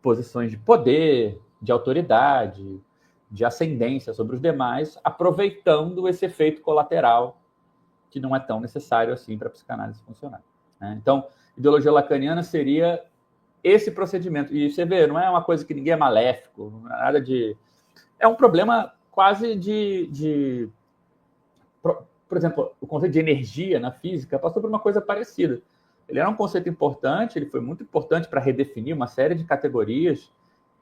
posições de poder, de autoridade, de ascendência sobre os demais, aproveitando esse efeito colateral que não é tão necessário assim para a psicanálise funcionar, né? Então, ideologia lacaniana seria esse procedimento. E você vê, não é uma coisa que ninguém é maléfico, não é nada de... É um problema quase de... Por exemplo, o conceito de energia na física passou por uma coisa parecida. Ele era um conceito importante, ele foi muito importante para redefinir uma série de categorias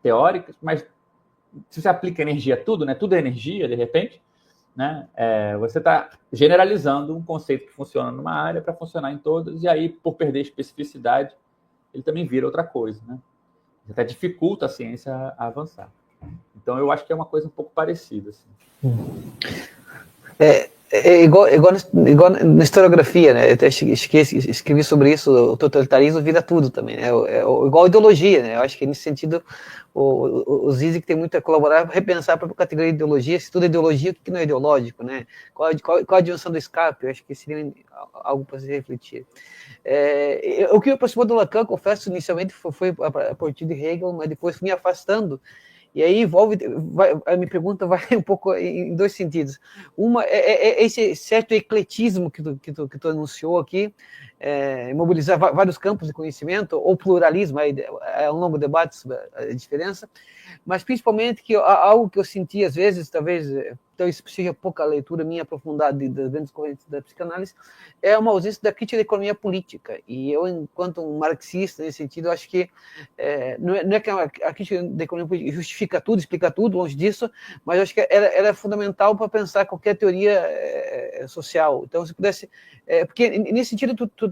teóricas, mas se você aplica energia a tudo, né? Tudo é energia, de repente, né? Você está generalizando um conceito que funciona numa área para funcionar em todas, e aí, por perder especificidade, ele também vira outra coisa, né? Até dificulta a ciência a avançar. Então, eu acho que é uma coisa um pouco parecida. Assim. Igual na historiografia, né? Eu até escrevi sobre isso, o totalitarismo vira tudo também, né? Igual a ideologia, né? Eu acho que nesse sentido o Zizek tem muito a colaborar para repensar a própria categoria de ideologia, se tudo é ideologia, o que não é ideológico, né? Qual a dimensão do escape? Eu acho que seria algo para se refletir. O que me aproximou do Lacan, confesso, inicialmente foi a partir de Hegel, mas depois fui me afastando. E aí a minha pergunta vai um pouco em dois sentidos. Uma é esse certo ecletismo que tu anunciou aqui, mobilizar vários campos de conhecimento, ou pluralismo, aí é um longo debate sobre a diferença, mas principalmente que algo que eu senti às vezes, talvez isso seja pouca leitura minha aprofundada das grandes correntes da psicanálise, é uma ausência da crítica da economia política. E eu, enquanto um marxista, nesse sentido, acho que não é que a crítica da economia política justifica tudo, explica tudo, longe disso, mas eu acho que ela é fundamental para pensar qualquer teoria social. Então, se pudesse... porque, nesse sentido, tu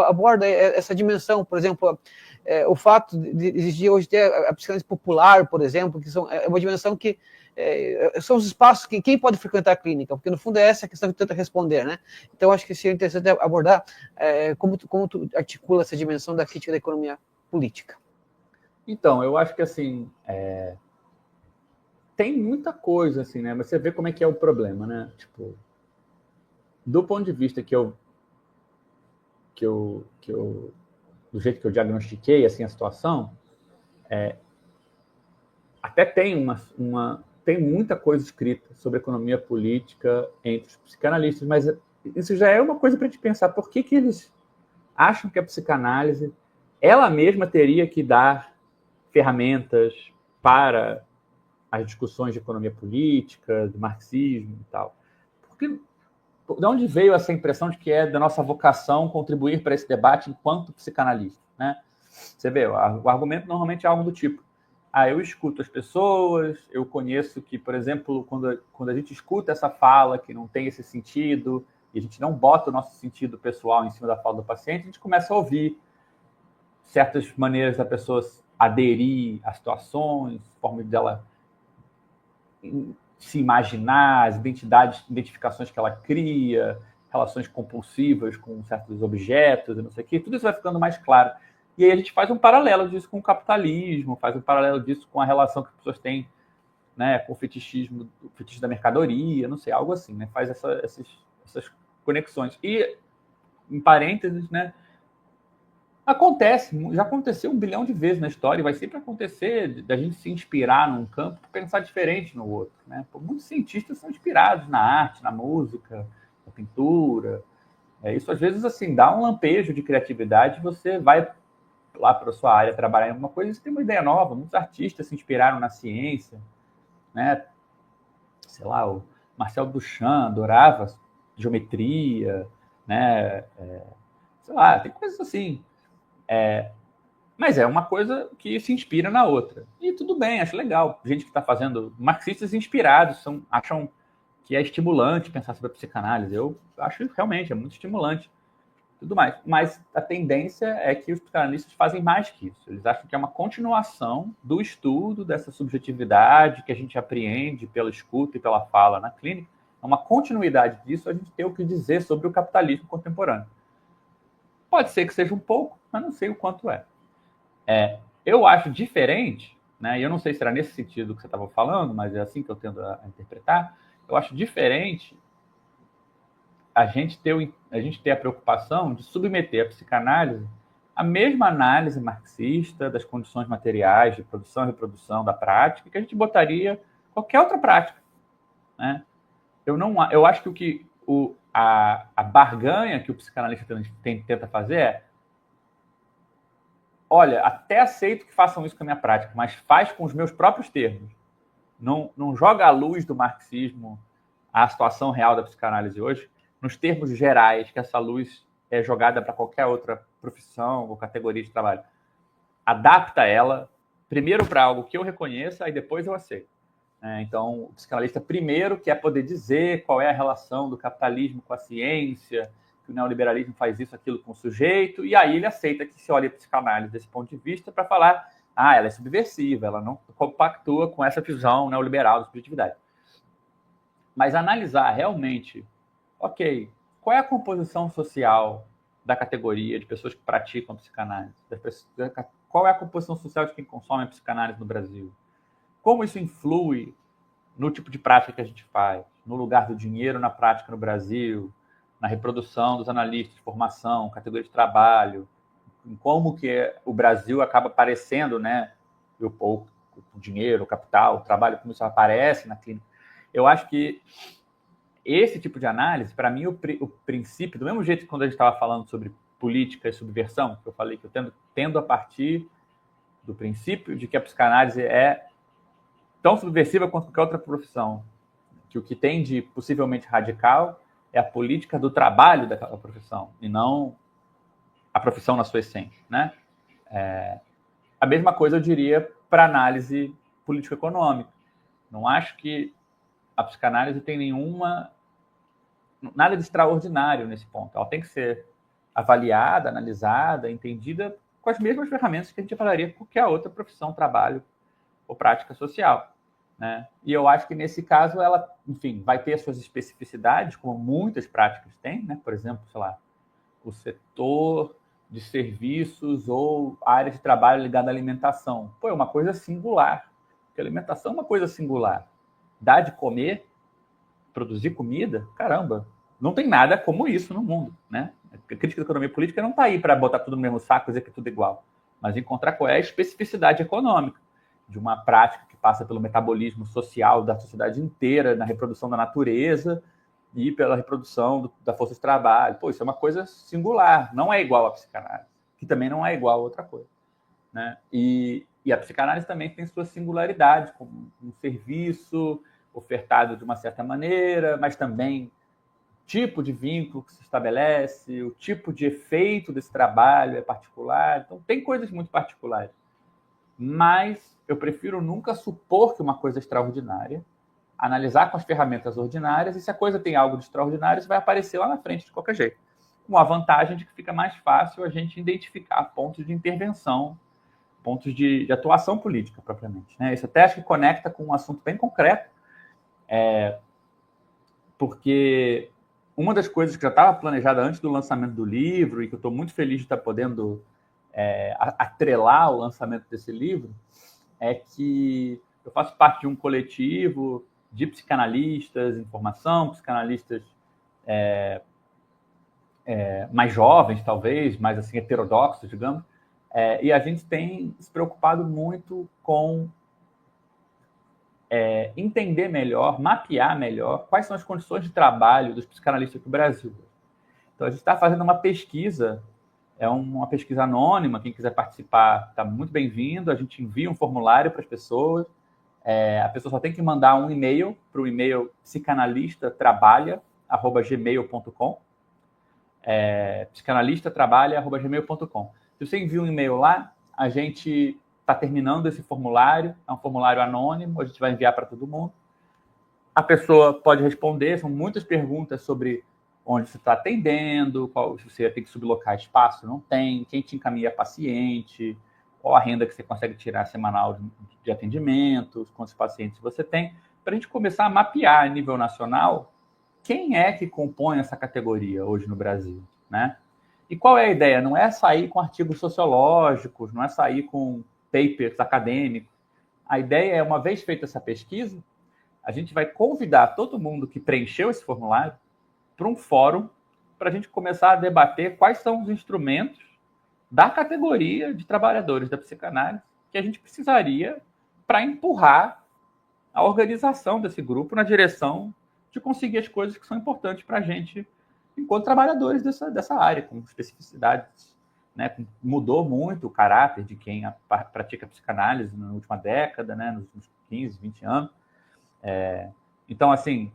aborda essa dimensão, por exemplo, o fato de existir hoje ter a psicanálise popular, por exemplo, que é uma dimensão que são os espaços que quem pode frequentar a clínica, porque no fundo é essa a questão que tu tenta responder, né? Então acho que seria interessante abordar como tu articula essa dimensão da crítica da economia política. Então, eu acho que assim tem muita coisa assim, né? Mas você vê como é que é o problema, né? Tipo, do ponto de vista do jeito que eu diagnostiquei assim a situação, até tem tem muita coisa escrita sobre economia política entre os psicanalistas, mas isso já é uma coisa para a gente pensar. Por que eles acham que a psicanálise, ela mesma teria que dar ferramentas para as discussões de economia política, do marxismo e tal? Porque de onde veio essa impressão de que é da nossa vocação contribuir para esse debate enquanto psicanalista, né? Você vê, o argumento normalmente é algo do tipo: eu escuto as pessoas, eu conheço que, por exemplo, quando a gente escuta essa fala que não tem esse sentido, e a gente não bota o nosso sentido pessoal em cima da fala do paciente, a gente começa a ouvir certas maneiras da pessoa aderir a situações, forma dela se imaginar, as identificações que ela cria, relações compulsivas com certos objetos, e não sei o quê, tudo isso vai ficando mais claro. E aí a gente faz um paralelo disso com o capitalismo, faz um paralelo disso com a relação que as pessoas têm, né, com o fetichismo, o fetiche da mercadoria, não sei, algo assim, né? Faz essas conexões. E, em parênteses, né, Acontece, já aconteceu 1 bilhão de vezes na história e vai sempre acontecer da gente se inspirar num campo e pensar diferente no outro, né? Muitos cientistas são inspirados na arte, na música, na pintura. Isso às vezes assim dá um lampejo de criatividade. Você vai lá para a sua área trabalhar em alguma coisa e você tem uma ideia nova. Muitos artistas se inspiraram na ciência, né? Sei lá, o Marcel Duchamp adorava geometria, né? Sei lá, tem coisas assim. Mas é uma coisa que se inspira na outra. E tudo bem, acho legal. Gente que está fazendo. Marxistas inspirados acham que é estimulante pensar sobre a psicanálise. Eu acho realmente, é muito estimulante. Tudo mais. Mas a tendência é que os psicanalistas fazem mais que isso. Eles acham que é uma continuação do estudo dessa subjetividade que a gente apreende pela escuta e pela fala na clínica. É uma continuidade disso, a gente tem o que dizer sobre o capitalismo contemporâneo. Pode ser que seja um pouco, mas não sei o quanto é. Eu acho diferente, né? E eu não sei se era nesse sentido que você estava falando, mas é assim que eu tendo a interpretar. Eu acho diferente a gente ter a preocupação de submeter a psicanálise à mesma análise marxista das condições materiais de produção e reprodução da prática que a gente botaria qualquer outra prática, né? Eu acho que a barganha que o psicanalista tenta fazer é: olha, até aceito que façam isso com a minha prática, mas faz com os meus próprios termos. Não joga à luz do marxismo a situação real da psicanálise hoje, nos termos gerais que essa luz é jogada para qualquer outra profissão ou categoria de trabalho. Adapta ela, primeiro para algo que eu reconheça, e depois eu aceito. Então, o psicanalista primeiro quer poder dizer qual é a relação do capitalismo com a ciência, que o neoliberalismo faz isso, aquilo com o sujeito, e aí ele aceita que se olhe a psicanálise desse ponto de vista para falar: ela é subversiva, ela não compactua com essa visão neoliberal da subjetividade. Mas analisar realmente, ok, qual é a composição social da categoria de pessoas que praticam psicanálise? Qual é a composição social de quem consome a psicanálise no Brasil? Como isso influi no tipo de prática que a gente faz, no lugar do dinheiro na prática no Brasil, na reprodução dos analistas de formação, categoria de trabalho, em como que o Brasil acaba aparecendo, né? O dinheiro, o capital, o trabalho, como isso aparece na clínica. Eu acho que esse tipo de análise, para mim, o princípio, do mesmo jeito que quando a gente estava falando sobre política e subversão, que eu falei que eu tendo a partir do princípio de que a psicanálise é tão subversiva quanto qualquer outra profissão, que o que tem de possivelmente radical é a política do trabalho daquela profissão, e não a profissão na sua essência, né? A mesma coisa eu diria para análise político-econômica. Não acho que a psicanálise tem nada de extraordinário nesse ponto. Ela tem que ser avaliada, analisada, entendida com as mesmas ferramentas que a gente falaria com qualquer outra profissão, trabalho ou prática social, né? E eu acho que nesse caso ela, enfim, vai ter suas especificidades, como muitas práticas têm, né? Por exemplo, sei lá, o setor de serviços ou a área de trabalho ligada à alimentação. É uma coisa singular. Porque a alimentação é uma coisa singular. Dar de comer, produzir comida, caramba, não tem nada como isso no mundo, né? A crítica da economia política não está aí para botar tudo no mesmo saco e dizer que é tudo igual, mas encontrar qual é a especificidade econômica de uma prática que passa pelo metabolismo social da sociedade inteira, na reprodução da natureza e pela reprodução da força de trabalho. Isso é uma coisa singular, não é igual à psicanálise, que também não é igual a outra coisa, né? E a psicanálise também tem sua singularidade, como um serviço ofertado de uma certa maneira, mas também o tipo de vínculo que se estabelece, o tipo de efeito desse trabalho é particular. Então, tem coisas muito particulares. Mas eu prefiro nunca supor que uma coisa é extraordinária, analisar com as ferramentas ordinárias, e se a coisa tem algo de extraordinário, isso vai aparecer lá na frente de qualquer jeito. Com a vantagem de que fica mais fácil a gente identificar pontos de intervenção, pontos de atuação política, propriamente, né? Isso até acho que conecta com um assunto bem concreto, porque uma das coisas que já estava planejada antes do lançamento do livro, e que eu estou muito feliz de estar podendo atrelar o lançamento desse livro, é que eu faço parte de um coletivo de psicanalistas em formação, psicanalistas mais jovens, talvez, mais assim, heterodoxos, digamos, e a gente tem se preocupado muito com entender melhor, mapear melhor quais são as condições de trabalho dos psicanalistas aqui no Brasil. Então, a gente está fazendo uma pesquisa, é uma pesquisa anônima, quem quiser participar está muito bem-vindo, a gente envia um formulário para as pessoas, a pessoa só tem que mandar um e-mail para o e-mail psicanalistatrabalha@gmail.com, psicanalistatrabalha@gmail.com. Se você envia um e-mail lá, a gente está terminando esse formulário, é um formulário anônimo, a gente vai enviar para todo mundo. A pessoa pode responder, são muitas perguntas sobre onde você está atendendo, se você tem que sublocar espaço, não tem, quem te encaminha paciente, qual a renda que você consegue tirar semanal de atendimento, quantos pacientes você tem, para a gente começar a mapear a nível nacional quem é que compõe essa categoria hoje no Brasil, né? E qual é a ideia? Não é sair com artigos sociológicos, não é sair com papers acadêmicos. A ideia é, uma vez feita essa pesquisa, a gente vai convidar todo mundo que preencheu esse formulário para um fórum para a gente começar a debater quais são os instrumentos da categoria de trabalhadores da psicanálise que a gente precisaria para empurrar a organização desse grupo na direção de conseguir as coisas que são importantes para a gente enquanto trabalhadores dessa área, com especificidades. Né? Mudou muito o caráter de quem pratica psicanálise na última década, né? Nos últimos 15, 20 anos. Então, assim,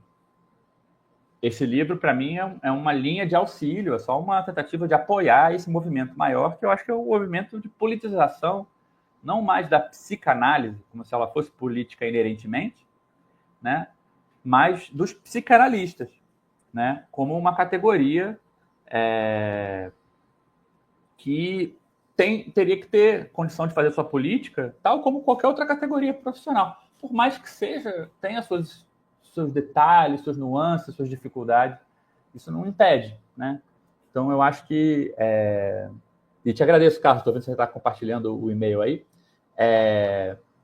esse livro, para mim, é uma linha de auxílio, é só uma tentativa de apoiar esse movimento maior, que eu acho que é o movimento de politização, não mais da psicanálise, como se ela fosse política inerentemente, né? Mas dos psicanalistas, né? Como uma categoria que teria que ter condição de fazer sua política, tal como qualquer outra categoria profissional. Por mais que tenha seus detalhes, suas nuances, suas dificuldades, isso não impede, né? Então, eu acho que... E te agradeço, Carlos, estou vendo que você está compartilhando o e-mail aí.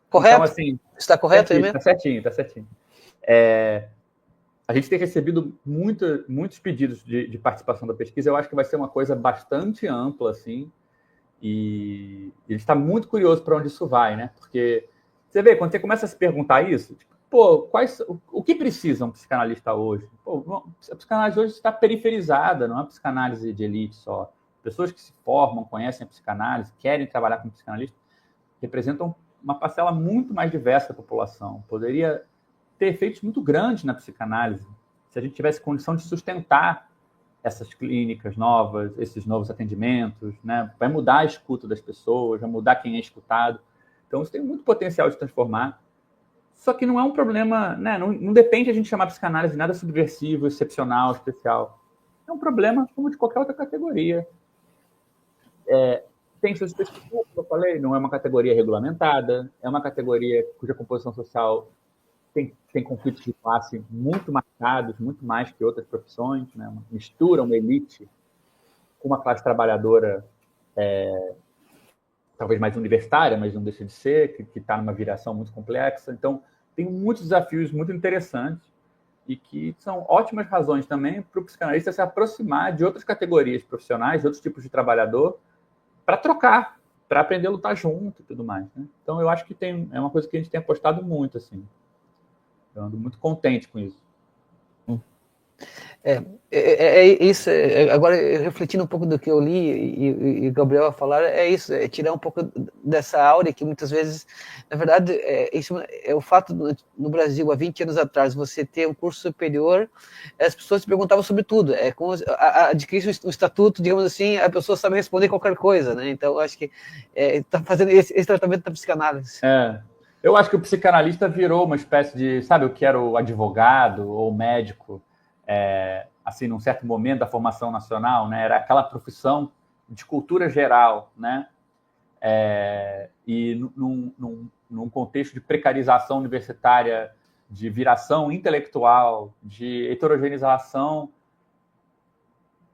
Correto? Então, assim, está correto aí mesmo? Está certinho. A gente tem recebido muitos pedidos de participação da pesquisa. Eu acho que vai ser uma coisa bastante ampla, assim, e ele está muito curioso para onde isso vai, né? Porque você vê, quando você começa a se perguntar isso, tipo, o que precisa um psicanalista hoje? A psicanálise hoje está periferizada, não é uma psicanálise de elite só. Pessoas que se formam, conhecem a psicanálise, querem trabalhar como psicanalista, representam uma parcela muito mais diversa da população. Poderia ter efeitos muito grandes na psicanálise se a gente tivesse condição de sustentar essas clínicas novas, esses novos atendimentos, né? Vai mudar a escuta das pessoas, vai mudar quem é escutado. Então, isso tem muito potencial de transformar. Só que não é um problema, né? Não depende a gente chamar psicanálise de nada subversivo, excepcional, especial. É um problema como de qualquer outra categoria. Tem suas especificidades, como eu falei, não é uma categoria regulamentada, é uma categoria cuja composição social tem conflitos de classe muito marcados, muito mais que outras profissões, né? Mistura uma elite com uma classe trabalhadora talvez mais universitária, mas não deixa de ser, que está numa viração muito complexa. Então, tem muitos desafios muito interessantes e que são ótimas razões também para o psicanalista se aproximar de outras categorias profissionais, de outros tipos de trabalhador, para trocar, para aprender a lutar junto e tudo mais, né? Então, eu acho que é uma coisa que a gente tem apostado muito, assim. Eu ando muito contente com isso. Isso. Agora, refletindo um pouco do que eu li e Gabriel a falar, é isso, é tirar um pouco dessa áurea que muitas vezes, na verdade, isso é o fato no Brasil, há 20 anos atrás, você ter um curso superior, as pessoas se perguntavam sobre tudo, como adquirir um estatuto, digamos assim, a pessoa sabe responder qualquer coisa, né? Então, eu acho que está fazendo esse tratamento da psicanálise. Eu acho que o psicanalista virou uma espécie de, sabe, o que era o advogado ou o médico, assim, num certo momento da formação nacional, né? Era aquela profissão de cultura geral, né? E num contexto de precarização universitária, de viração intelectual, de heterogeneização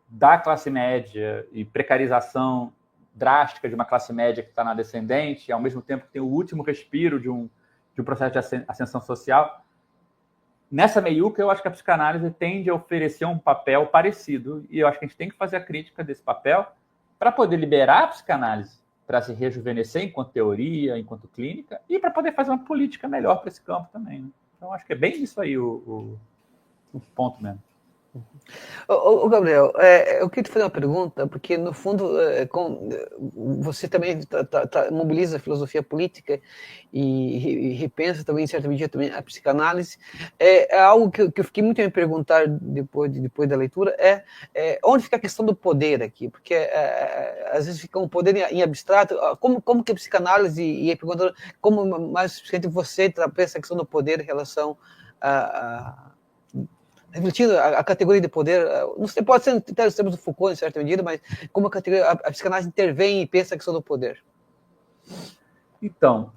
da classe média e precarização drástica de uma classe média que está na descendente, e ao mesmo tempo que tem o último respiro de um processo de ascensão social. nessa meiuca, eu acho que a psicanálise tende a oferecer um papel parecido, e eu acho que a gente tem que fazer a crítica desse papel para poder liberar a psicanálise, para se rejuvenescer enquanto teoria, enquanto clínica, e para poder fazer uma política melhor para esse campo também. Né? Então, acho que é bem isso aí o ponto mesmo. Gabriel, eu queria te fazer uma pergunta, porque no fundo você também mobiliza a filosofia política e repensa também, em certa medida, também a psicanálise. É algo que eu fiquei muito a me perguntar depois da leitura, onde fica a questão do poder aqui? Porque às vezes fica um poder em abstrato. Como que a psicanálise, e aí perguntando como mais especificamente você pensa a questão do poder em relação a refletindo a categoria de poder, não sei, pode ser até os termos do Foucault, em certa medida, mas como a psicanálise intervém e pensa a questão do poder. Então,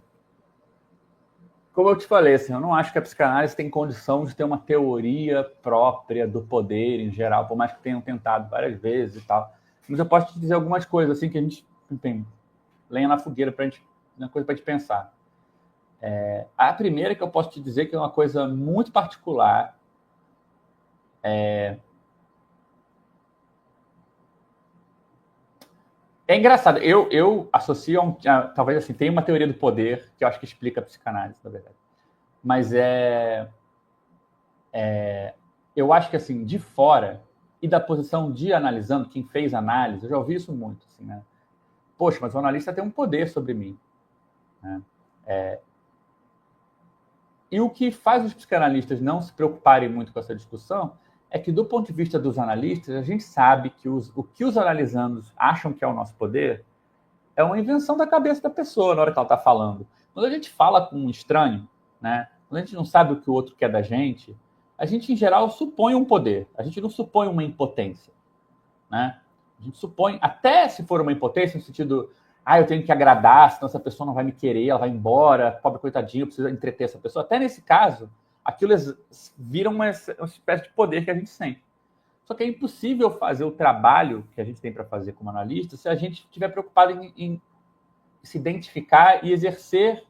como eu te falei, assim, eu não acho que a psicanálise tem condição de ter uma teoria própria do poder em geral, por mais que tenham tentado várias vezes e tal. Mas eu posso te dizer algumas coisas assim que a gente tem lenha na fogueira para a gente, uma coisa para a gente pensar. A primeira que eu posso te dizer que é uma coisa muito particular. É engraçado, eu associo talvez assim, tem uma teoria do poder que eu acho que explica a psicanálise, na verdade. Mas eu acho que assim, de fora e da posição de analisando, quem fez análise, eu já ouvi isso muito, assim, né? Poxa, mas o analista tem um poder sobre mim. Né? E o que faz os psicanalistas não se preocuparem muito com essa discussão é que, do ponto de vista dos analistas, a gente sabe que o que os analisandos acham que é o nosso poder é uma invenção da cabeça da pessoa na hora que ela está falando. Quando a gente fala com um estranho, né, quando a gente não sabe o que o outro quer da gente, a gente, em geral, supõe um poder. A gente não supõe uma impotência. Né? A gente supõe, até se for uma impotência, no sentido, eu tenho que agradar, senão essa pessoa não vai me querer, ela vai embora, pobre coitadinho, eu preciso entreter essa pessoa. Até nesse caso, aquilo vira uma espécie de poder que a gente sente. Só que é impossível fazer o trabalho que a gente tem para fazer como analista se a gente estiver preocupado em se identificar e exercer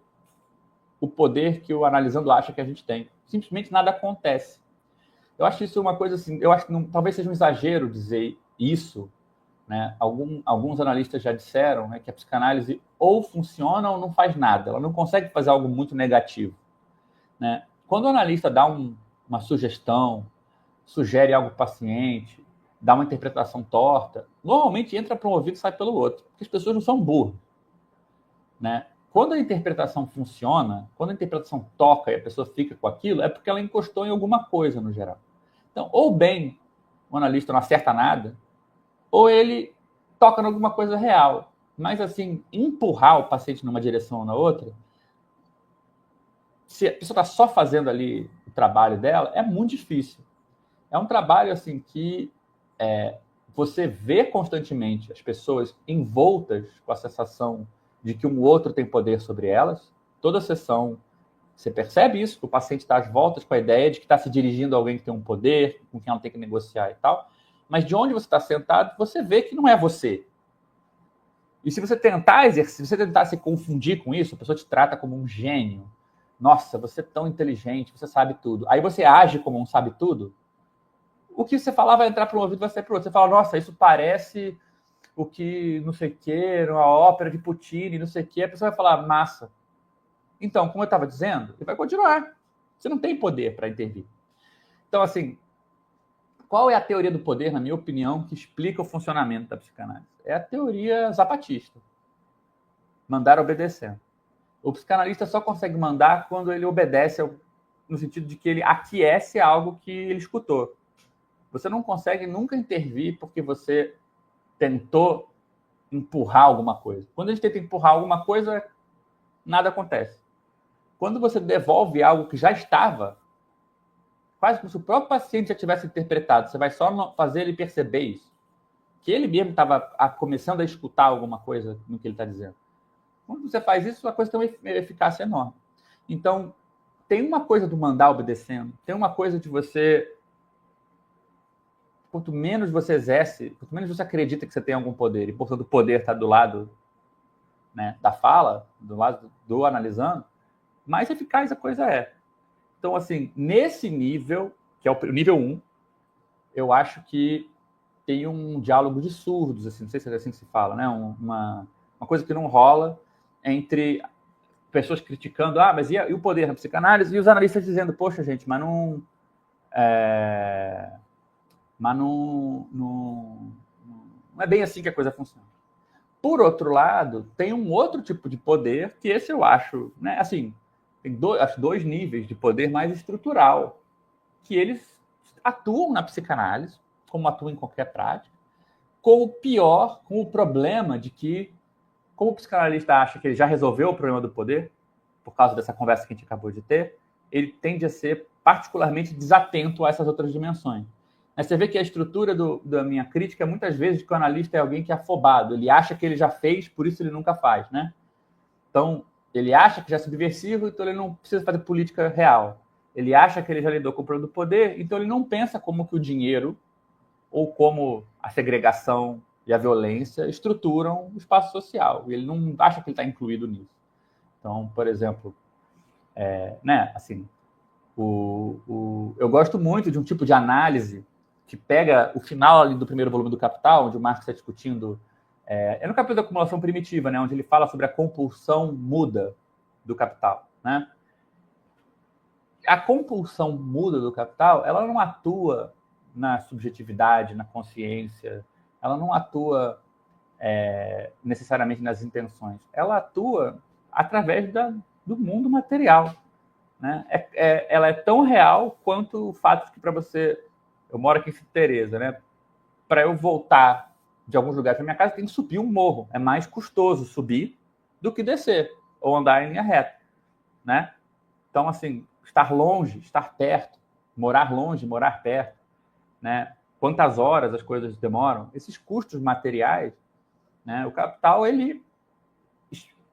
o poder que o analisando acha que a gente tem. Simplesmente nada acontece. Eu acho isso uma coisa assim, eu acho que talvez seja um exagero dizer isso, né? Alguns analistas já disseram, né, que a psicanálise ou funciona ou não faz nada, ela não consegue fazer algo muito negativo. Né? Quando o analista dá uma sugestão, sugere algo para o paciente, dá uma interpretação torta, normalmente entra para um ouvido e sai pelo outro, porque as pessoas não são burras. Né? Quando a interpretação funciona, quando a interpretação toca e a pessoa fica com aquilo, é porque ela encostou em alguma coisa no geral. Então, ou bem o analista não acerta nada, ou ele toca em alguma coisa real. Mas, assim, empurrar o paciente numa direção ou na outra, se a pessoa está só fazendo ali o trabalho dela, é muito difícil. É um trabalho, assim, que você vê constantemente as pessoas envoltas com a sensação de que um outro tem poder sobre elas. Toda sessão, você percebe isso, que o paciente está às voltas com a ideia de que está se dirigindo a alguém que tem um poder, com quem ela tem que negociar e tal. Mas de onde você está sentado, você vê que não é você. E se você tentar exercer, se você tentar se confundir com isso, a pessoa te trata como um gênio. Nossa, você é tão inteligente, você sabe tudo. Aí você age como um sabe tudo. O que você falar vai entrar para um ouvido e vai sair para o outro. Você fala, nossa, isso parece o que não sei o quê, uma ópera de Puccini, não sei o quê. A pessoa vai falar, massa. Então, como eu estava dizendo, ele vai continuar. Você não tem poder para intervir. Então, assim, qual é a teoria do poder, na minha opinião, que explica o funcionamento da psicanálise? É a teoria zapatista. Mandar obedecendo. O psicanalista só consegue mandar quando ele obedece, no sentido de que ele aquece algo que ele escutou. Você não consegue nunca intervir porque você tentou empurrar alguma coisa. Quando a gente tenta empurrar alguma coisa, nada acontece. Quando você devolve algo que já estava, quase como se o próprio paciente já tivesse interpretado, você vai só fazer ele perceber isso. Que ele mesmo estava começando a escutar alguma coisa no que ele está dizendo. Quando você faz isso, a coisa tem uma eficácia enorme. Então, tem uma coisa do mandar obedecendo, tem uma coisa de você... Quanto menos você exerce, quanto menos você acredita que você tem algum poder, e portanto o poder está do lado, né, da fala, do lado do analisando, mais eficaz a coisa é. Então, assim, nesse nível, que é o nível 1, eu acho que tem um diálogo de surdos, assim, não sei se é assim que se fala, né? Uma coisa que não rola entre pessoas criticando, mas e o poder na psicanálise? E os analistas dizendo, poxa, gente, mas não é bem assim que a coisa funciona. Por outro lado, tem um outro tipo de poder que esse eu acho, né? Assim, tem dois níveis de poder mais estrutural, que eles atuam na psicanálise, como atuam em qualquer prática, com o problema de que, como o psicanalista acha que ele já resolveu o problema do poder, por causa dessa conversa que a gente acabou de ter, ele tende a ser particularmente desatento a essas outras dimensões. Mas você vê que a estrutura da minha crítica é muitas vezes que o analista é alguém que é afobado, ele acha que ele já fez, por isso ele nunca faz, né? Então, ele acha que já é subversivo, então ele não precisa fazer política real. Ele acha que ele já lidou com o problema do poder, então ele não pensa como que o dinheiro ou como a segregação e a violência estruturam o espaço social. E ele não acha que ele está incluído nisso. Então, por exemplo, assim, eu gosto muito de um tipo de análise que pega o final ali do primeiro volume do Capital, onde o Marx está discutindo, é no capítulo da acumulação primitiva, né, onde ele fala sobre a compulsão muda do capital, né? A compulsão muda do capital, ela não atua na subjetividade, na consciência, ela não atua necessariamente nas intenções, ela atua através do mundo material, né? Ela é tão real quanto o fato de que para você... Eu moro aqui em Santa Teresa, né? Para eu voltar de alguns lugares para minha casa, tem que subir um morro. É mais custoso subir do que descer, ou andar em linha reta, né? Então, assim, estar longe, estar perto, morar longe, morar perto, né? Quantas horas as coisas demoram, esses custos materiais, né? O capital, ele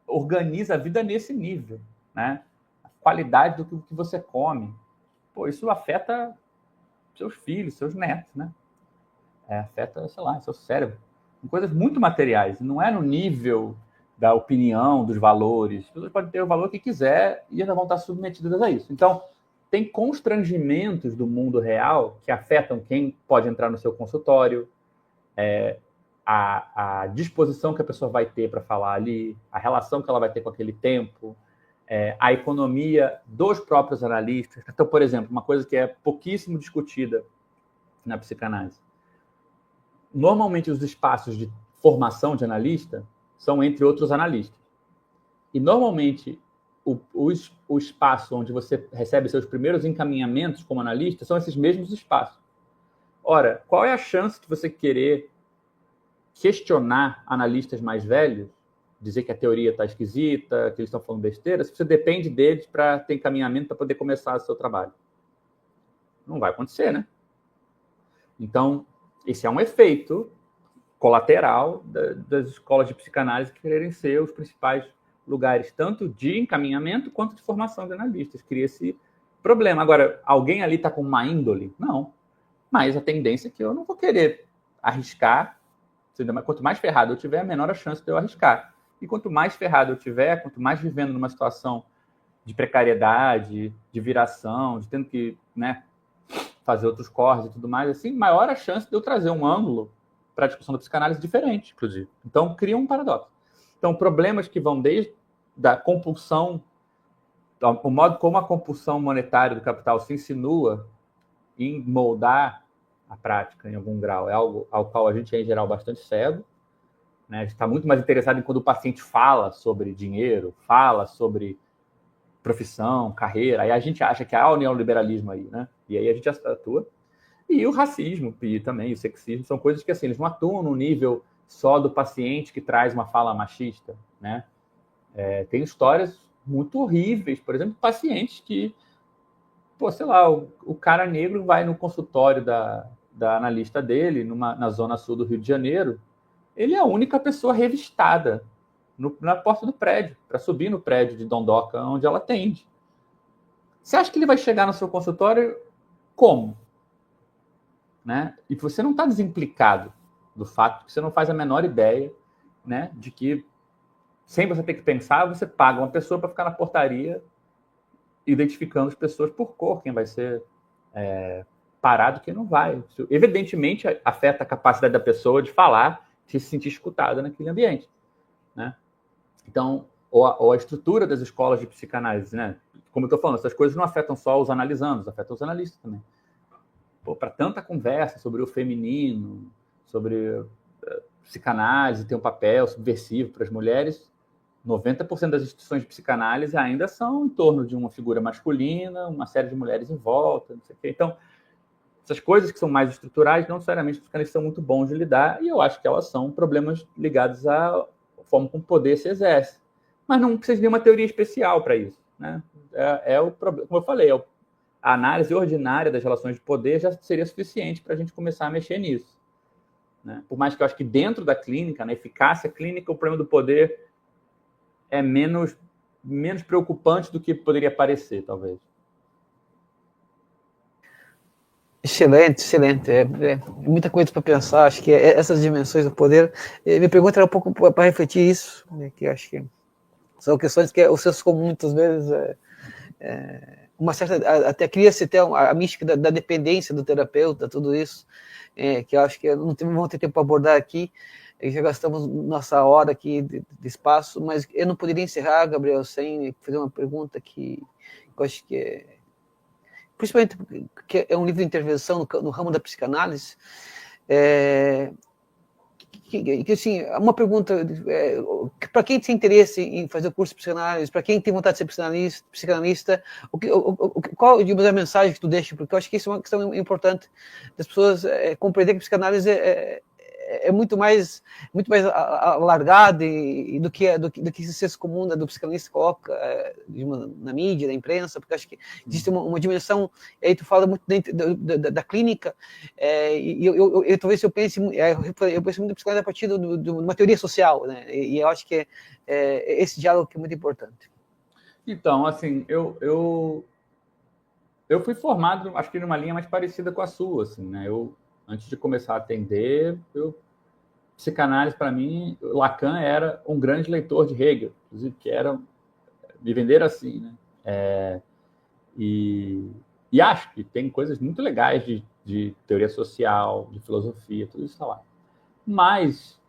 organiza a vida nesse nível, né? A qualidade do que você come. Pô, isso afeta seus filhos, seus netos, né? Afeta, sei lá, seu cérebro. São coisas muito materiais. Não é no nível da opinião, dos valores. As pessoas podem ter o valor que quiser e ainda vão estar submetidas a isso. Então, tem constrangimentos do mundo real que afetam quem pode entrar no seu consultório, a disposição que a pessoa vai ter para falar ali, a relação que ela vai ter com aquele tempo, a economia dos próprios analistas. Então, por exemplo, uma coisa que é pouquíssimo discutida na psicanálise. Normalmente, os espaços de formação de analista são entre outros analistas. E, normalmente, o espaço onde você recebe seus primeiros encaminhamentos como analista são esses mesmos espaços. Ora, qual é a chance de você querer questionar analistas mais velhos, dizer que a teoria está esquisita, que eles estão falando besteira, se você depende deles para ter encaminhamento para poder começar o seu trabalho? Não vai acontecer, né? Então, esse é um efeito colateral das escolas de psicanálise que quererem ser os principais lugares, tanto de encaminhamento quanto de formação de analistas. Cria esse problema. Agora, alguém ali está com má índole? Não. Mas a tendência é que eu não vou querer arriscar. Quanto mais ferrado eu tiver, menor a chance de eu arriscar. E quanto mais ferrado eu tiver, quanto mais vivendo numa situação de precariedade, de viração, de tendo que, né, fazer outros corres e tudo mais, assim, maior a chance de eu trazer um ângulo para a discussão da psicanálise diferente, inclusive. Então, cria um paradoxo. Então, problemas que vão desde da compulsão, o modo como a compulsão monetária do capital se insinua em moldar a prática em algum grau, é algo ao qual a gente é, em geral, bastante cego, né? A gente está muito mais interessado em quando o paciente fala sobre dinheiro, fala sobre profissão, carreira, aí a gente acha que há o neoliberalismo aí, né? E aí a gente atua. E o racismo e também o sexismo são coisas que, assim, eles não atuam no nível só do paciente que traz uma fala machista, né? Tem histórias muito horríveis, por exemplo, pacientes que, pô, sei lá, o cara negro vai no consultório da analista dele, na zona sul do Rio de Janeiro, ele é a única pessoa revistada na porta do prédio, para subir no prédio de Dondoca, onde ela atende. Você acha que ele vai chegar no seu consultório como? Né? E você não está desimplicado do fato que você não faz a menor ideia, né, de que, sem você ter que pensar, você paga uma pessoa para ficar na portaria identificando as pessoas por cor, quem vai ser parado, quem não vai. Isso, evidentemente, afeta a capacidade da pessoa de falar, de se sentir escutada naquele ambiente, né? Então, ou a estrutura das escolas de psicanálise, né? Como eu estou falando, essas coisas não afetam só os analisandos, afetam os analistas também. Para tanta conversa sobre o feminino, sobre psicanálise ter um papel subversivo para as mulheres, 90% das instituições de psicanálise ainda são em torno de uma figura masculina, uma série de mulheres em volta, não sei o quê. Então, essas coisas que são mais estruturais, não necessariamente os psicanalistas são muito bons de lidar, e eu acho que elas são problemas ligados à forma como o poder se exerce. Mas não precisa de nenhuma teoria especial para isso, né? O problema, como eu falei, a análise ordinária das relações de poder já seria suficiente para a gente começar a mexer nisso, né? Por mais que eu acho que dentro da clínica, na eficácia clínica, o problema do poder é menos preocupante do que poderia parecer, talvez. Excelente, excelente. Muita coisa para pensar. Acho que essas dimensões do poder. Minha pergunta era um pouco para refletir isso, né, que acho que são questões que o senso comum muitas vezes uma certa, até cria-se até a mística da dependência do terapeuta, tudo isso, que eu acho que não vamos ter tempo para abordar aqui. Já gastamos nossa hora aqui de espaço, mas eu não poderia encerrar, Gabriel, sem fazer uma pergunta que eu acho que principalmente porque é um livro de intervenção no ramo da psicanálise, que assim, uma pergunta, para quem tem interesse em fazer o curso de psicanálise, para quem tem vontade de ser psicanalista, qual a mensagem que tu deixa? Porque eu acho que isso é uma questão importante das pessoas compreender que a psicanálise é muito mais alargado do que esse senso comum do psicanalista coloca na mídia, na imprensa, porque acho que existe uma dimensão, aí tu fala muito da clínica, e talvez eu pense muito em psicanálise a partir de uma teoria social, né? E eu acho que esse diálogo que é muito importante. Então, assim, eu fui formado, acho que numa linha mais parecida com a sua, assim, né? Antes de começar a atender, psicanálise, para mim, Lacan era um grande leitor de Hegel, inclusive, que era me vender assim, né? E acho que tem coisas muito legais de teoria social, de filosofia, tudo isso está lá. Mas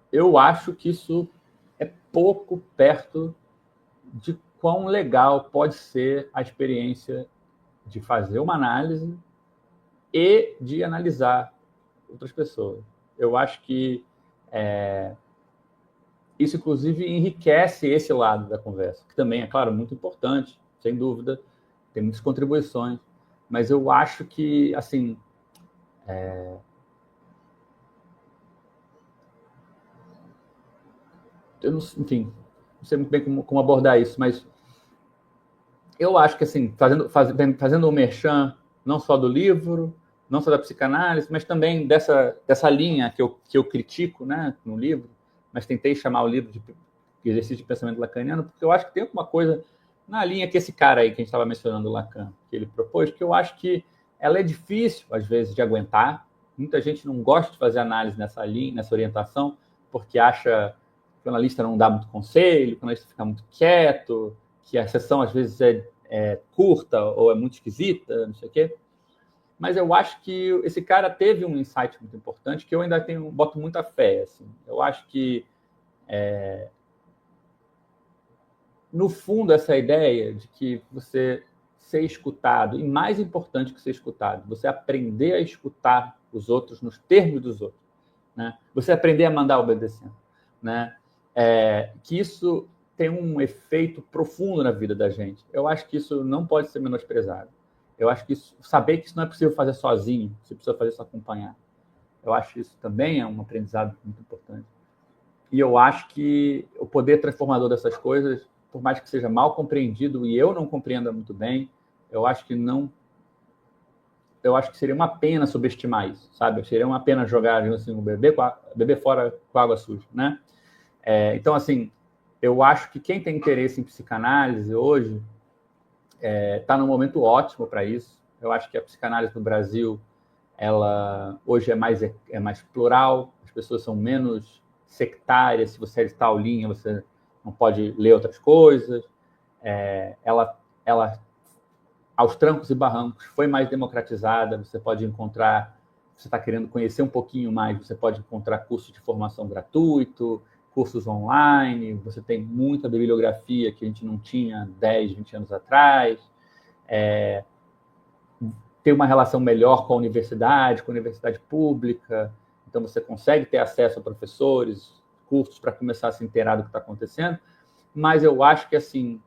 eu acho que isso é pouco perto de quão legal pode ser a experiência de fazer uma análise e de analisar outras pessoas. Eu acho que isso, inclusive, enriquece esse lado da conversa, que também é, claro, muito importante, sem dúvida, tem muitas contribuições, mas eu acho que, assim, enfim, não sei muito bem como abordar isso, mas eu acho que, assim, fazendo um merchan, não só do livro, não só da psicanálise, mas também dessa linha que eu critico, né, no livro, mas tentei chamar o livro de exercício de pensamento lacaniano, porque eu acho que tem alguma coisa na linha que esse cara aí que a gente estava mencionando, Lacan, que ele propôs, que eu acho que ela é difícil, às vezes, de aguentar. Muita gente não gosta de fazer análise nessa linha, nessa orientação, porque acha que o analista não dá muito conselho, que o analista fica muito quieto, que a sessão, às vezes, é curta ou é muito esquisita, não sei o quê. Mas eu acho que esse cara teve um insight muito importante que eu ainda boto muita fé. Assim. Eu acho que, no fundo, essa ideia de que você ser escutado, e mais importante que ser escutado, você aprender a escutar os outros nos termos dos outros, né? Você aprender a mandar obedecendo, né? Que isso tem um efeito profundo na vida da gente. Eu acho que isso não pode ser menosprezado. Eu acho que saber que isso não é possível fazer sozinho, você precisa fazer isso acompanhar. Eu acho que isso também é um aprendizado muito importante. E eu acho que o poder transformador dessas coisas, por mais que seja mal compreendido e eu não compreenda muito bem, eu acho que seria uma pena subestimar isso, sabe? Seria uma pena jogar assim, um bebê fora com água suja, né? Então, assim, eu acho que quem tem interesse em psicanálise hoje está num momento ótimo para isso. Eu acho que a psicanálise no Brasil, ela hoje é mais plural, as pessoas são menos sectárias. Se você é de tal linha, você não pode ler outras coisas. ela aos trancos e barrancos, foi mais democratizada, você pode encontrar, você está querendo conhecer um pouquinho mais, você pode encontrar cursos de formação gratuito, cursos online, você tem muita bibliografia que a gente não tinha 10, 20 anos atrás, tem uma relação melhor com a universidade pública, então você consegue ter acesso a professores, cursos para começar a se inteirar do que está acontecendo, mas eu acho que, assim,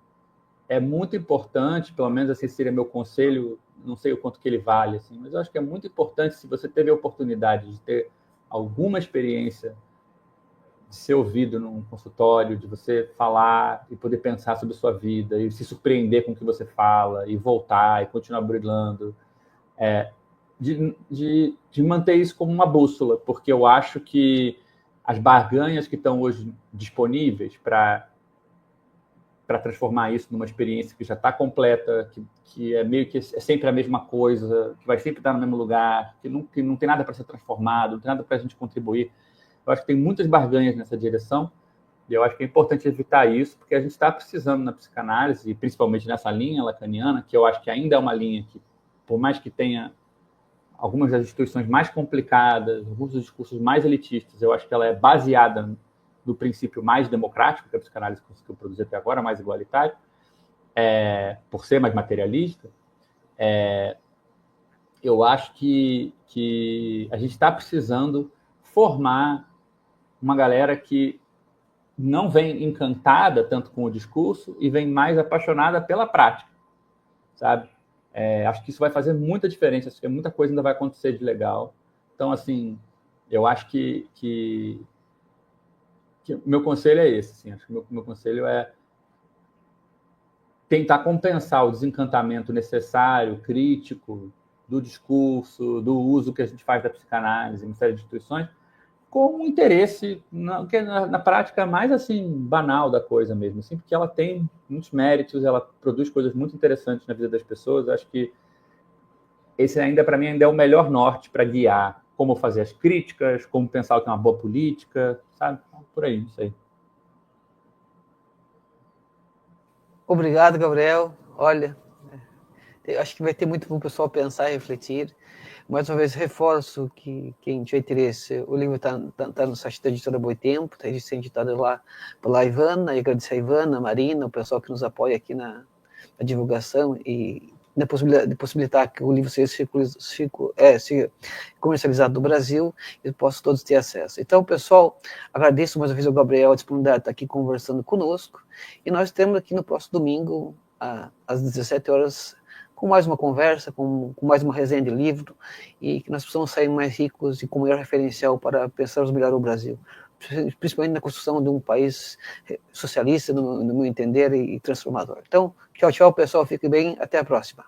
é muito importante, pelo menos esse seria meu conselho, não sei o quanto que ele vale, assim, mas eu acho que é muito importante, se você teve a oportunidade de ter alguma experiência de ser ouvido num consultório, de você falar e poder pensar sobre a sua vida, e se surpreender com o que você fala, e voltar, e continuar brilhando, de manter isso como uma bússola, porque eu acho que as barganhas que estão hoje disponíveis para transformar isso numa experiência que já está completa, que é meio que é sempre a mesma coisa, que vai sempre estar no mesmo lugar, que não tem nada para ser transformado, não tem nada para a gente contribuir. Eu acho que tem muitas barganhas nessa direção, e eu acho que é importante evitar isso, porque a gente está precisando na psicanálise, e principalmente nessa linha lacaniana, que eu acho que ainda é uma linha que, por mais que tenha algumas das instituições mais complicadas, alguns dos discursos mais elitistas, eu acho que ela é baseada do princípio mais democrático que a psicanálise conseguiu produzir até agora, mais igualitário, por ser mais materialista, eu acho que a gente está precisando formar uma galera que não vem encantada tanto com o discurso e vem mais apaixonada pela prática, sabe? Acho que isso vai fazer muita diferença, acho que muita coisa ainda vai acontecer de legal. Então, assim, eu acho que meu conselho é esse, assim, acho que meu conselho é tentar compensar o desencantamento necessário, crítico, do discurso, do uso que a gente faz da psicanálise em série de instituições, com um interesse que na prática mais assim banal da coisa mesmo, assim, porque ela tem muitos méritos, ela produz coisas muito interessantes na vida das pessoas. Eu acho que esse ainda, para mim, ainda é o melhor norte para guiar como fazer as críticas, como pensar o que é uma boa política, sabe? Por aí, isso aí. Obrigado, Gabriel. Olha, acho que vai ter muito para o pessoal pensar e refletir. Mais uma vez, reforço que quem tiver interesse, o livro está no site da editora Boitempo, está sendo editado lá pela Ivana, e agradecer a Ivana, a Marina, o pessoal que nos apoia aqui na divulgação e de possibilitar que o livro seja comercializado no Brasil e possam todos ter acesso. Então, pessoal, agradeço mais uma vez ao Gabriel a disponibilidade de estar aqui conversando conosco, e nós temos aqui no próximo domingo, às 17 horas, com mais uma conversa, com mais uma resenha de livro, e que nós precisamos sair mais ricos e com maior referencial para pensarmos melhor o Brasil, principalmente na construção de um país socialista, no meu entender, e transformador. Então, tchau, tchau, pessoal, fique bem, até a próxima.